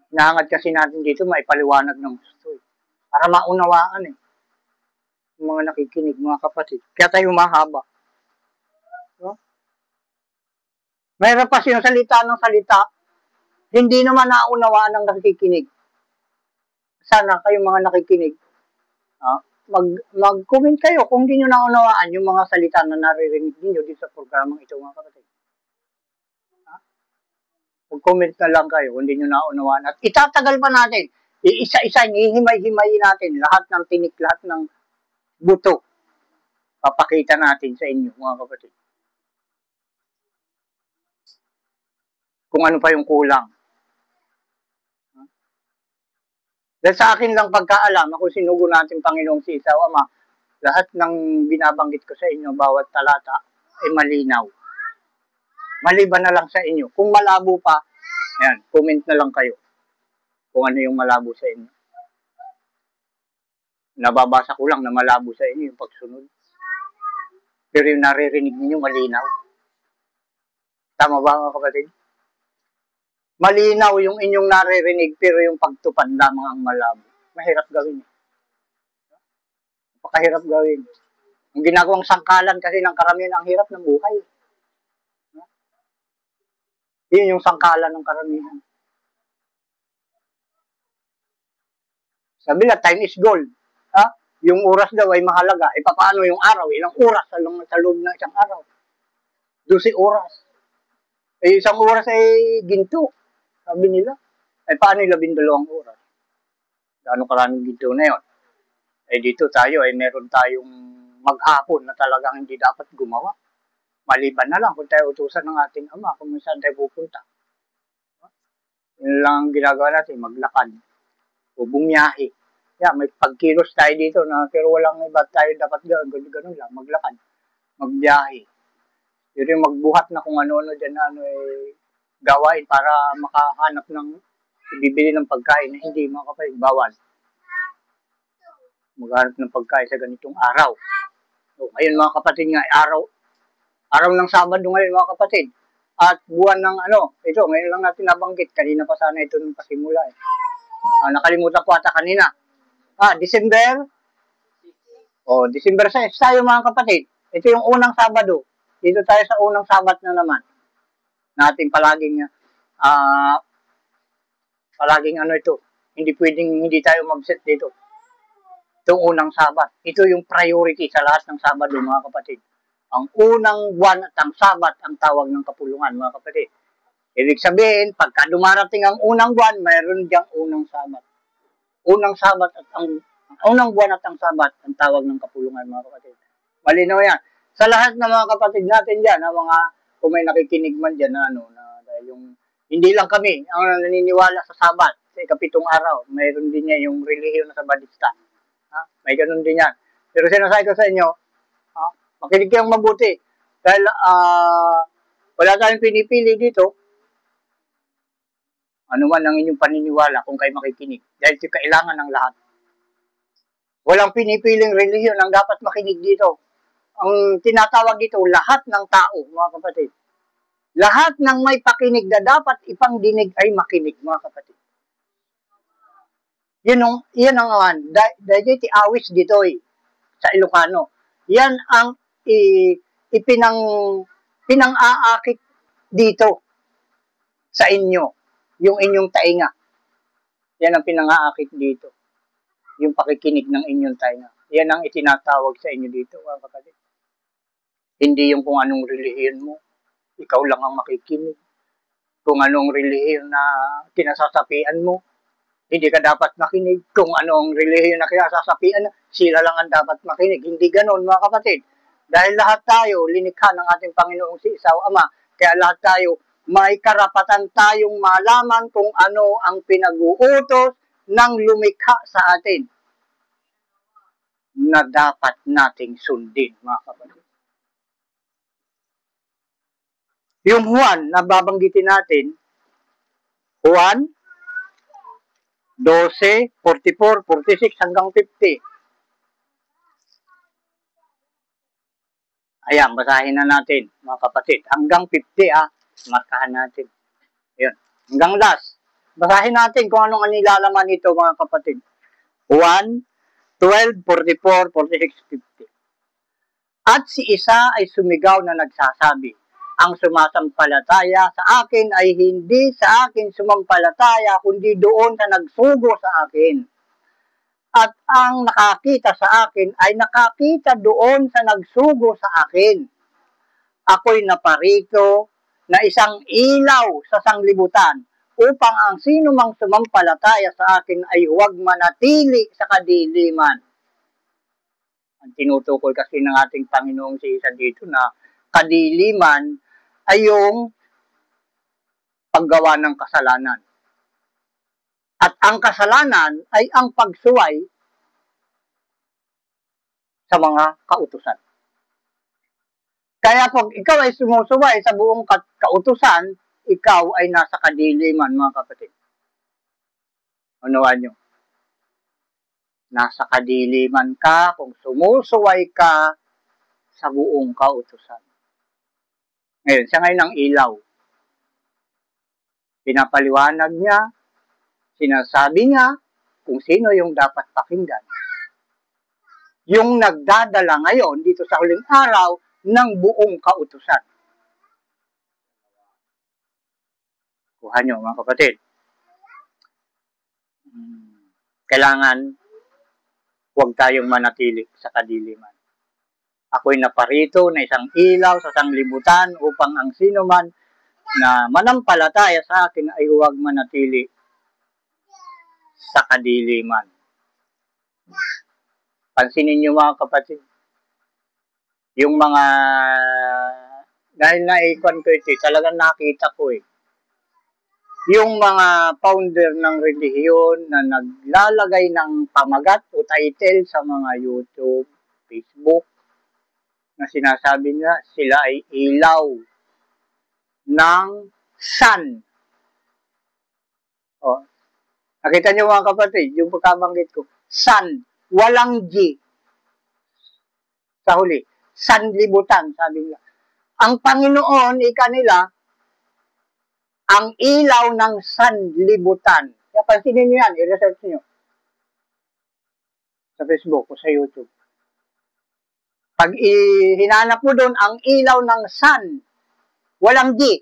Hinahangat kasi natin dito maipaliwanag ng gusto eh. Para maunawaan eh. Yung mga nakikinig, mga kapatid. Kaya tayo mahaba. No? Mayroon pa silang salita ng salita, hindi naman naunawaan ng nakikinig. Sana kayong mga nakikinig, mag-comment kayo kung hindi nyo naunawaan yung mga salita na naririnig niyo dito sa programang ito, mga kapatid. Mag-comment na lang kayo kung hindi nyo naunawaan. At itatagal pa natin. Isa-isa, hihimay-himayin natin lahat ng tinik, lahat ng buto. Papakita natin sa inyo, mga kapatid. Kung ano pa yung kulang. Dahil sa akin lang pagkaalam, ako sinugo natin Panginoong si Isaw Ama, lahat ng binabanggit ko sa inyo, bawat talata, ay malinaw. Maliban na lang sa inyo. Kung malabo pa, ayan, comment na lang kayo kung ano yung malabo sa inyo. Nababasa ko lang na malabo sa inyo yung pagsunod. Pero yung naririnig niyo malinaw. Tama ba mga kapatid? Malinaw yung inyong naririnig pero yung pagtupad lamang ang malabo. Mahirap gawin. Napakahirap gawin. Ang ginagawang sangkalan kasi ng karamihan ang hirap ng buhay. Yun yung sangkalan ng karamihan. Sabi na, time is gold. Ha? Yung oras daw ay mahalaga. E paano yung araw? Ilang oras sa loob ng isang araw? 12 oras. Eh, isang oras ay ginto. Sabi nila. Eh, paano yung 12 oras? Gaano karaming ginto na yun? Eh, dito tayo, meron tayong maghapon na talagang hindi dapat gumawa. Maliban na lang kung tayo utusan ng ating Ama kung saan tayo pupunta. Yun lang ang ginagawa natin, maglakad o bumiyahe. Yeah, may pagkilos tayo dito na pero walang iba tayo dapat ganun lang, maglakad, magbiyahe. Yun yung magbuhat na kung ano-ano dyan na gawain para makahanap ng ibibili ng pagkain na hindi mga kapatid, bawal. Maghanap ng pagkain sa ganitong araw. So, ngayon mga kapatid nga, araw ng Sabado ngayon mga kapatid. At buwan ng ito, ngayon lang natin nabanggit. Kanina pa sana ito nung pasimula. Nakalimutan ko ata kanina. December? December 6 tayo mga kapatid. Ito yung unang Sabado. Dito tayo sa unang Sabat na naman. Natin palaging ito. Hindi pwedeng hindi tayo mabset dito. Itong unang Sabat. Ito yung priority sa lahat ng Sabado mga kapatid. Ang unang buwan at ang Sabat ang tawag ng kapulungan mga kapatid. Ibig sabihin, pagka dumarating ang unang buwan, mayroon diyang unang Sabat. Unang Sabat at ang unang buwan at ang Sabat ang tawag ng kapulungan mga kapatid. Malinaw yan. Sa lahat ng mga kapatid natin dyan, kung may nakikinig man dyan na dahil yung hindi lang kami ang naniniwala sa Sabat sa ikapitong araw, mayroon din niya yung relihiyon na Sabadista. May ganun din yan. Pero sinasabi ko sa inyo, makinig kayong mabuti. Dahil wala tayong pinipili dito. Ano man ang inyong paniniwala kung kayo makikinig. Dahil ito kailangan ng lahat. Walang pinipiling relihiyon ang dapat makinig dito. Ang tinatawag dito, lahat ng tao, mga kapatid. Lahat ng may pakinig na dapat ipangdinig ay makinig, mga kapatid. Yan ang dahil ti awis dito sa Ilocano. Yan ang pinang-aakit dito sa inyo, yung inyong tainga. Yan ang pinang-aakit dito. Yung pakikinig ng inyong tainga. Yan ang itinatawag sa inyo dito, mga kapatid. Hindi yung kung anong relihiyon mo. Ikaw lang ang makikinig. Kung anong relihiyon na kinasasapian mo, hindi ka dapat makinig. Kung anong relihiyon na kinasasapian, sila lang ang dapat makinig. Hindi ganon, mga kapatid. Dahil lahat tayo, linikha ng ating Panginoong si Isaw Ama. Kaya lahat tayo, may karapatan tayong malaman kung ano ang pinag-uutos ng lumikha sa atin na dapat nating sundin, mga kapatid. Yung Juan, na babanggitin natin, Juan 12, 44, 46 hanggang 50. Ayan, basahin na natin, mga kapatid. Hanggang 50, markahan natin. Ayan, hanggang last. Basahin natin kung anong nilalaman nito, mga kapatid. 1, 12, 44, 46, 50. At si isa ay sumigaw na nagsasabi, ang sumasampalataya sa akin ay hindi sa akin sumampalataya, kundi doon sa nagsugo sa akin. At ang nakakita sa akin ay nakakita doon sa nagsugo sa akin. Ako'y naparito na isang ilaw sa sanglibutan upang ang sino mang sumampalataya sa akin ay huwag manatili sa kadiliman. Ang tinutukoy kasi ng ating Panginoong si Isa dito na kadiliman ay yung paggawa ng kasalanan. At ang kasalanan ay ang pagsuway sa mga kautusan. Kaya pag ikaw ay sumusuway sa buong kautusan, ikaw ay nasa kadiliman, mga kapatid. Unawan nyo. Nasa kadiliman ka kung sumusuway ka sa buong kautusan. Ngayon, siya ngayon ang ilaw. Pinapaliwanag niya, sinasabi niya kung sino yung dapat pakinggan. Yung nagdadala ngayon dito sa huling araw ng buong kautusan. Kuha nyo, mga kapatid. Kailangan huwag tayong manatili sa kadiliman. Ako'y naparito na isang ilaw sa sanglibutan upang ang sino man na manampalataya sa akin ay huwag manatili sa kadiliman. Pansinin niyo, mga kapatid, yung mga dahil naikon ko ito, talagang nakita ko yung mga founder ng relihiyon na naglalagay ng pamagat o title sa mga YouTube, Facebook, na sinasabi na sila ay ilaw ng sun. O, nakita niyo mga kapatid, yung pagkabanggit ko, sun, walang G sa huli. Sanlibutan, sabi nila. Ang Panginoon, ikanila, ang ilaw ng sanlibutan. Kaya pansinin nyo yan, i-research nyo sa Facebook o sa YouTube. Pag hinanap mo doon, ang ilaw ng sun, walang G,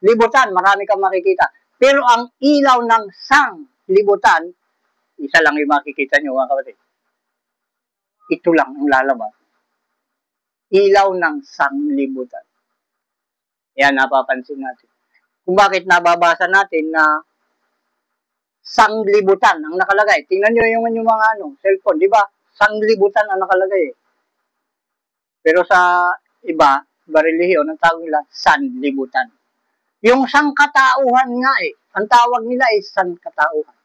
libutan, marami kang makikita. Pero ang ilaw ng sang libutan, isa lang yung makikita nyo, mga kapatid. Ito lang ang lalabas. Ilaw ng sanglibutan. Yan, napapansin natin. Kung bakit nababasa natin na sanglibutan ang nakalagay. Tingnan nyo yung mga cellphone, di ba? Sanglibutan ang nakalagay. Pero sa iba relihiyon, ang tawag nila sanlibutan. Yung sangkatauhan nga ang tawag nila ay sangkatauhan.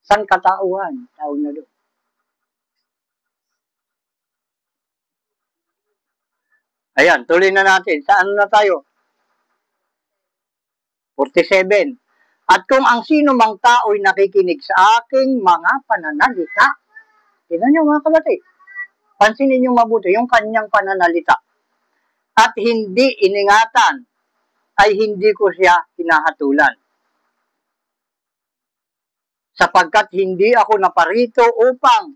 Sangkatauhan, tawag na doon. Ayan, tuloy na natin. Saan na tayo? 47. At kung ang sino mang tao'y nakikinig sa aking mga pananalita, tingnan nyo mga kapatid, pansinin nyo mabuti yung kanyang pananalita, at hindi iningatan, ay hindi ko siya hinahatulan. Sapagkat hindi ako naparito upang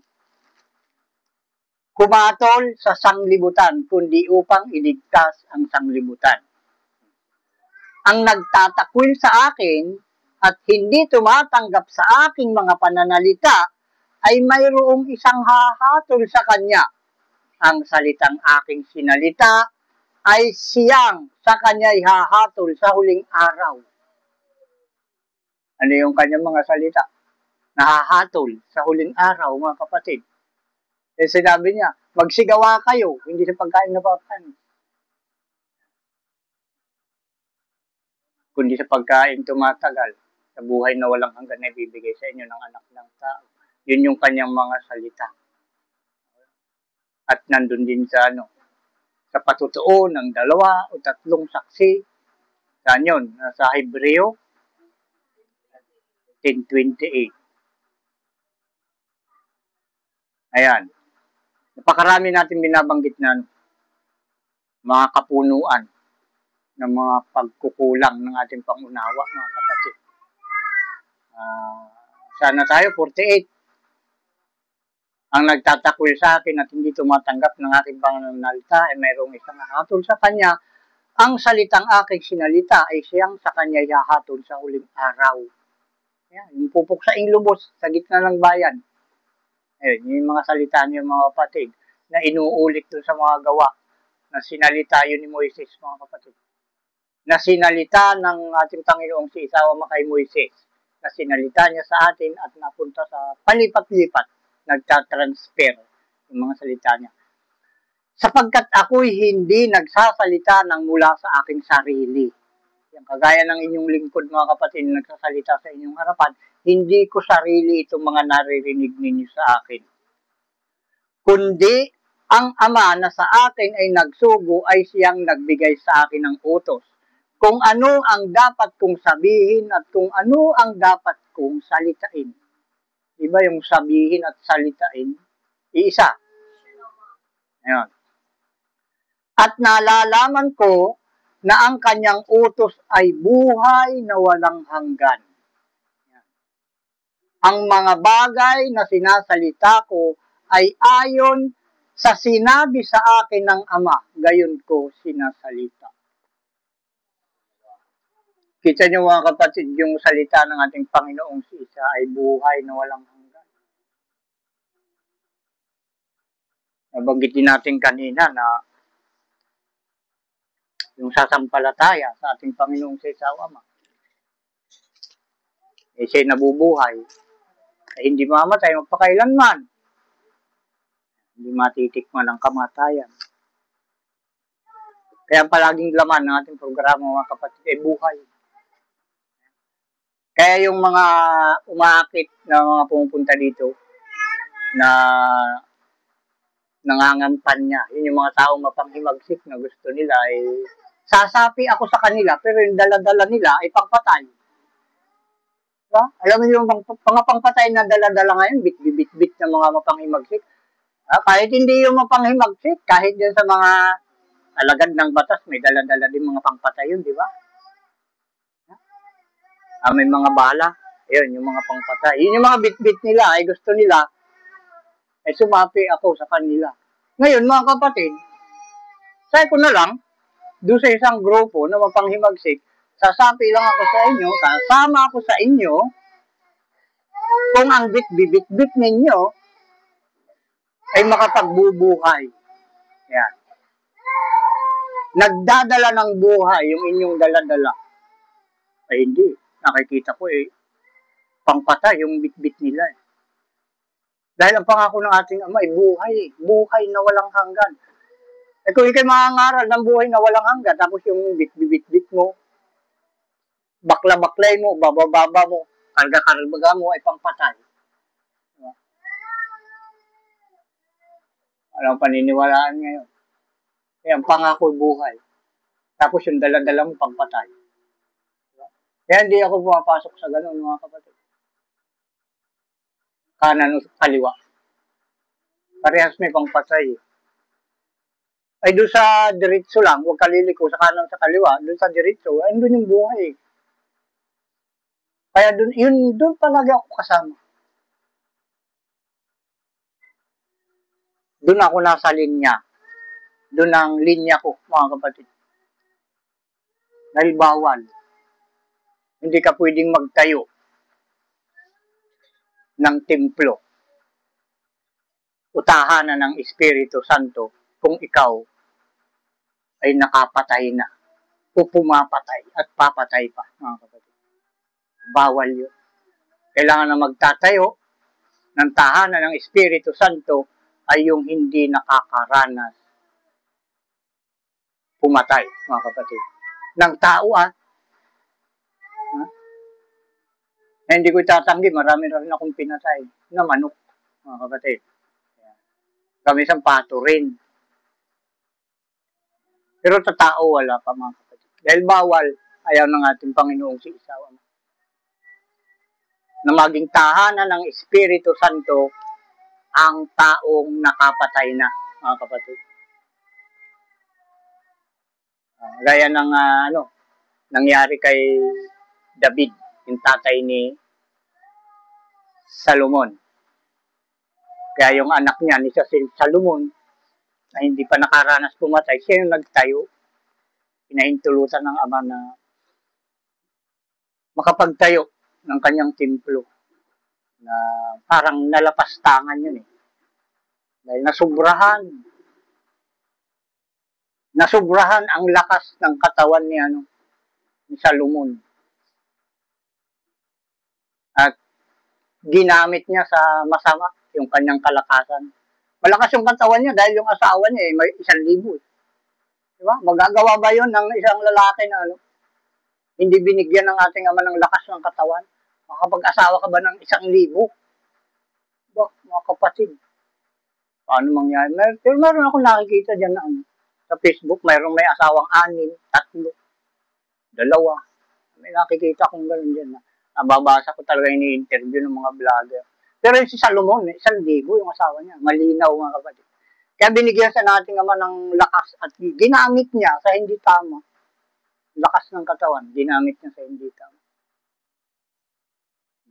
kumatol sa sanglibutan, kundi upang iligtas ang sanglibutan. Ang nagtatakwil sa akin at hindi tumatanggap sa aking mga pananalita ay mayroong isang hahatol sa kanya. Ang salitang aking sinalita ay siyang sa kanya'y hahatol sa huling araw. Ano yung kanyang mga salita? Nahahatol sa huling araw, mga kapatid. Eh, sinabi niya, magsigawa kayo, hindi sa pagkain na papan. Kundi sa pagkain tumatagal, sa buhay na walang hanggan na ibibigay sa inyo ng anak ng tao. Yun yung kanyang mga salita. At nandun din sa sa patutuo ng 2 o 3 saksi. Saan yun? Sa Hebreo 10:28. Ayan. Napakarami natin binabanggit na mga kapunuan ng mga pagkukulang ng ating pangunawa, mga kapatid. Sana tayo, 48. Ang nagtatakwil sa akin at hindi tumatanggap ng aking pananalita ay mayroong isang hahatol sa kanya. Ang salitang aking sinalita ay siyang sa kanya hahatol sa huling araw. Ayan, yung pupuksaing lubos sa gitna ng bayan. Ayan, yung mga salita niyo, mga kapatid, na inuulit doon sa mga gawa na sinalita yun ni Moises, mga kapatid. Na sinalita ng ating Panginoong si Isawa kay Moises. Na sinalita niya sa atin at napunta sa palipat-lipat, nagtatransfer yung mga salita niya. Sapagkat ako'y hindi nagsasalita ng mula sa aking sarili. Yung kagaya ng inyong lingkod, mga kapatid, nagsasalita sa inyong harapan, hindi ko sarili itong mga naririnig ninyo sa akin. Kundi ang Ama na sa akin ay nagsugo ay siyang nagbigay sa akin ng utos. Kung ano ang dapat kong sabihin at kung ano ang dapat kong salitain. Diba yung sabihin at salitain? Iisa. Ayan. At nalalaman ko na ang kanyang utos ay buhay na walang hanggan. Ayan. Ang mga bagay na sinasalita ko ay ayon sa sinabi sa akin ng Ama, gayon ko sinasalita. Kita niyo mga kapatid, yung salita ng ating Panginoong si Isa ay buhay na walang hanggan. Nabanggit din natin kanina na yung sasampalataya sa ating Panginoong si Isa Ama. Eh siya'y nabubuhay. Eh, hindi mamatay magpakailanman. Hindi matitikman ang kamatayan. Kaya palaging laman ng ating programa, mga kapatid, ay buhay. Kaya yung mga umaakit na mga pumupunta dito na nangangampanya, yun yung mga taong mapanghimagsik na gusto nila ay sasapi ako sa kanila, pero yung dala-dala nila ay pangpatay. Diba? Alam mo yung mga pangpatay na dala-dala ngayon, bit-bit ng mga mapanghimagsik. Kahit hindi yung mapanghimagsik, kahit din sa mga alagad ng batas, may dala-dala din mga pangpatay yun, di ba? May mga bala, yun, yung mga pangpatay. Yun yung mga bit-bit nila, ay gusto nila, ay sumapi ako sa kanila. Ngayon, mga kapatid, sabi ko na lang, doon sa isang grupo na mapanghimagsik, sasapi lang ako sa inyo, kasama ako sa inyo, kung ang bit-bit ninyo ay makapagbubuhay. Yan. Nagdadala ng buhay yung inyong dala-dala. Ay hindi. Nakikita ko pangpatay yung bit-bit nila. Dahil ang pangako ng ating Ama ay buhay. Buhay na walang hanggan. Kung ikay mangangaral ng buhay na walang hanggan, tapos yung bit-bit mo, bakla-baklay mo, baba-baba mo, karga-karga mo ay pangpatay. Anong paniniwalaan ngayon? Ang pangako buhay. Tapos yung dala-dala mo pangpatay. Kaya hindi ako pumapasok sa ganun, mga kapatid. Kanan o kaliwa. Parehas may pangpatay. Ay doon sa diretso lang, huwag kaliliko sa kanan sa kaliwa, doon sa diretso, ay doon yung buhay. Kaya doon palagi ako kasama. Doon ako nasa linya. Doon ang linya ko, mga kapatid. Dahil bawal. Hindi ka pwedeng magtayo ng templo. Utahanan ng Espiritu Santo kung ikaw ay nakapatay na o pumapatay at papatay pa, mga kapatid. Bawal yun. Kailangan na magtatayo ng tahanan ng Espiritu Santo ay yung hindi nakakaranas pumatay, mga kapatid. Ng tao hindi ko itatanggi, marami na rin akong pinatay na manok, mga kapatid. Kami isang pato rin. Pero sa tao, wala pa, mga kapatid. Dahil bawal, ayaw ng ating Panginoong si Isawa. Na maging tahanan ng Espiritu Santo ang taong nakapatay na, mga kapatid. Gaya ng nangyari kay David, yung tatay ni Salomon. Kaya yung anak niya, ni Salomon, na hindi pa nakaranas pumatay, siya yung nagtayo. Pinahintulutan ng ama na makapagtayo ng kanyang templo. Na parang nalapastangan yun Dahil nasubrahan ang lakas ng katawan ni Salomon. At ginamit niya sa masama yung kanyang kalakasan. Malakas yung katawan niya dahil yung asawa niya may 1,000. Diba? Magagawa ba yun ng isang lalaki na hindi binigyan ng ating Ama ng lakas ng katawan? Makapag-asawa ka ba ng 1,000? Diba, mga kapatid? Paano mangyari? Pero meron akong nakikita dyan na sa Facebook, mayroong may asawang 6, 3, 2. May nakikita akong gano'n dyan na nababasa ko talaga ini-interview ng mga vlogger. Pero si Salomon, 1,000 yung asawa niya. Malinaw, mga kapatid. Kaya binigyan sa nating Ama ng lakas at ginamit niya sa hindi tama. Lakas ng katawan, ginamit niya sa hindi tama.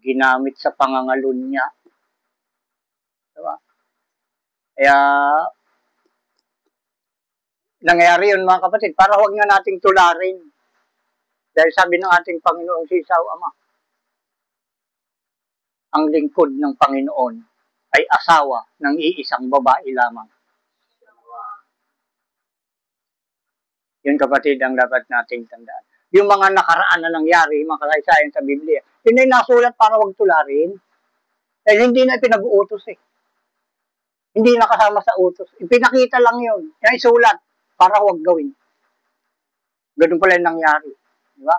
Ginamit sa pangangalun niya. Diba? Kaya, nangyari yun, mga kapatid, para huwag nga nating tularin. Dahil sabi ng ating Panginoong si Isaw Ama, ang lingkod ng Panginoon ay asawa ng iisang babae lamang. Yun, kapatid, ang dapat nating tandaan. Yung mga nakaraan na nangyari, mga kasaysayan sa Biblia, yun ay nasulat para huwag tularin. Dahil hindi na pinag-uutos Hindi na kasama sa utos. Ipinakita lang yun. Yung isulat para huwag gawin. Ganun pala yung nangyari. Di ba?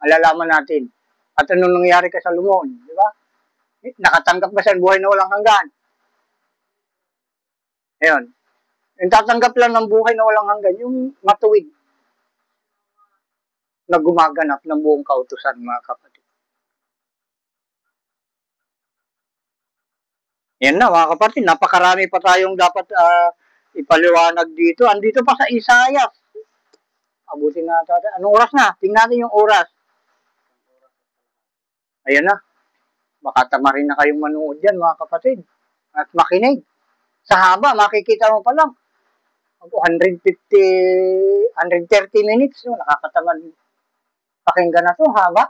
Alalaman natin. At ano nangyari kay Salomon? Di ba? Nakatanggap ba siya ng buhay na walang hanggan? Ayun. Yung tatanggap lang ng buhay na walang hanggan, yung matuwid na gumaganap ng buong kautusan, mga kapatid. Yan na, mga kapatid. Napakarami pa tayong dapat ipaliwanag dito. Andito pa sa Isaiah. Abutin na natin. Anong oras na? Tingnan natin yung oras. Ayan na. Baka tamarin na kayong manood dyan, mga kapatid. At makinig. Sa haba, makikita mo pa lang. 130 minutes. No? Nakakatamad. Pakinggan na to, haba.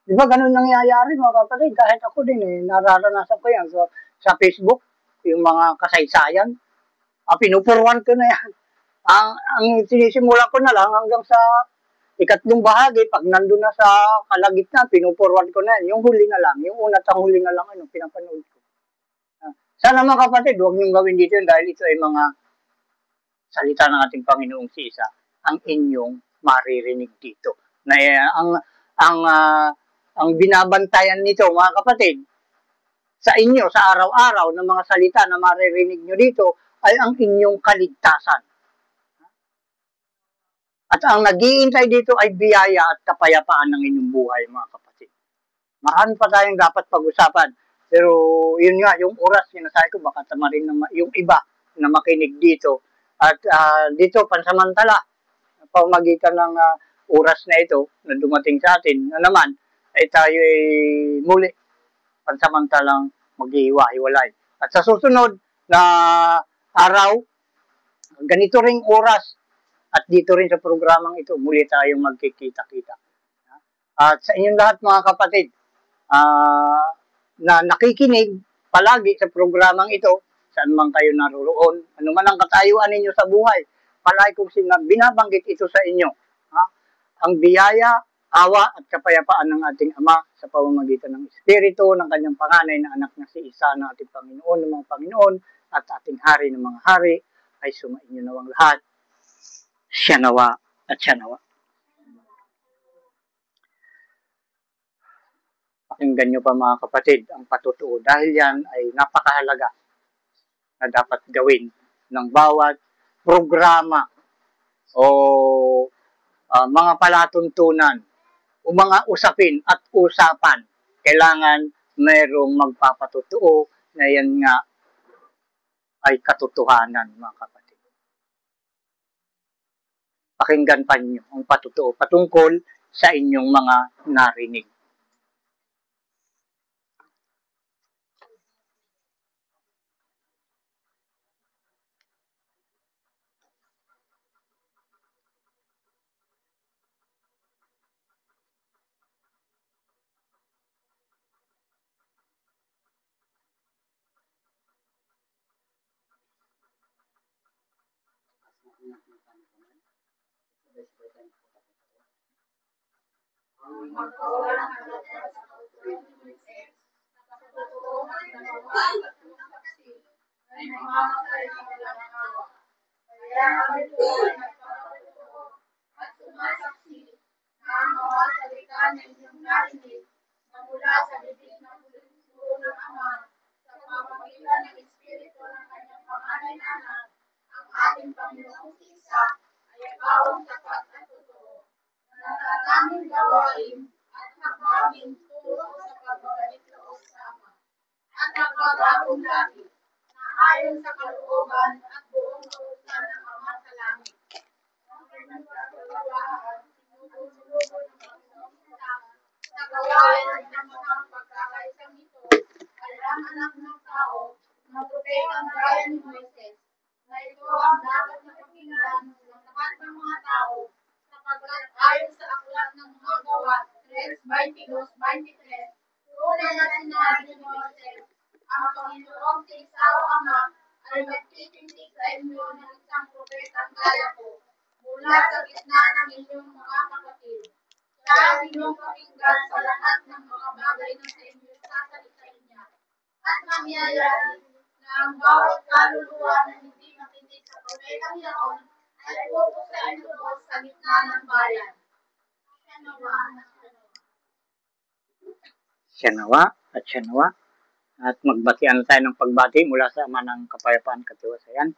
Di ba ganun nangyayari, mga kapatid? Kahit ako din, nararanasan ko yan sa Facebook. Yung mga kasaysayan. Pinupurwan ko na yan. Ang sinisimulan ko na lang hanggang sa ikatlong bahagi, pag nandun na sa kalagitnaan, pinupurwan ko na yan. Yung huli na lang, yung una at huli na lang, pinapanood ko. Sana mga kapatid, huwag niyong gawin dito yun dahil ito ay mga salita ng ating Panginoong si Isa, ang inyong maririnig dito. Na ang binabantayan nito, mga kapatid, sa inyo, sa araw-araw ng mga salita na maririnig nyo dito, ay ang inyong kaligtasan. At ang nag-iintay dito ay biyaya at kapayapaan ng inyong buhay, mga kapatid. Marami pa tayong dapat pag-usapan. Pero yun nga, yung oras, sinasabi ko, baka tamarin na yung iba na makinig dito. At dito, pansamantala, pamagitan ng oras na ito na dumating sa atin, na naman, ay tayo ay muli, pansamantalang mag-iwa-hiwalay. At sa susunod na araw, ganito ring oras, at dito rin sa programang ito, muli tayong magkikita-kita. At sa inyong lahat, mga kapatid, na nakikinig palagi sa programang ito, saan man kayo naroon, ano man ang katayuan ninyo sa buhay, palagi kong binabanggit ito sa inyo. Ang biyaya, awa at kapayapaan ng ating Ama sa pamamagitan ng Espiritu, ng kanyang panganay na anak na si Isa ng ating Panginoon ng mga Panginoon at ating Hari ng mga Hari, ay sumainyo nawang lahat. Siya nawa at siya nawa. Pakinggan nyo pa, mga kapatid, ang patutuo dahil yan ay napakahalaga na dapat gawin ng bawat programa o mga palatuntunan o mga usapin at usapan. Kailangan mayroong magpapatutuo na yan nga ay katotohanan, mga kapatid. Pakinggan pa niyo ang patutuo patungkol sa inyong mga narinig. sa gitna ng bayan. Siya nawa at siya nawa. At magbatian tayo ng pagbati mula sa Ama ng Kapayapaan, Katiwasayan.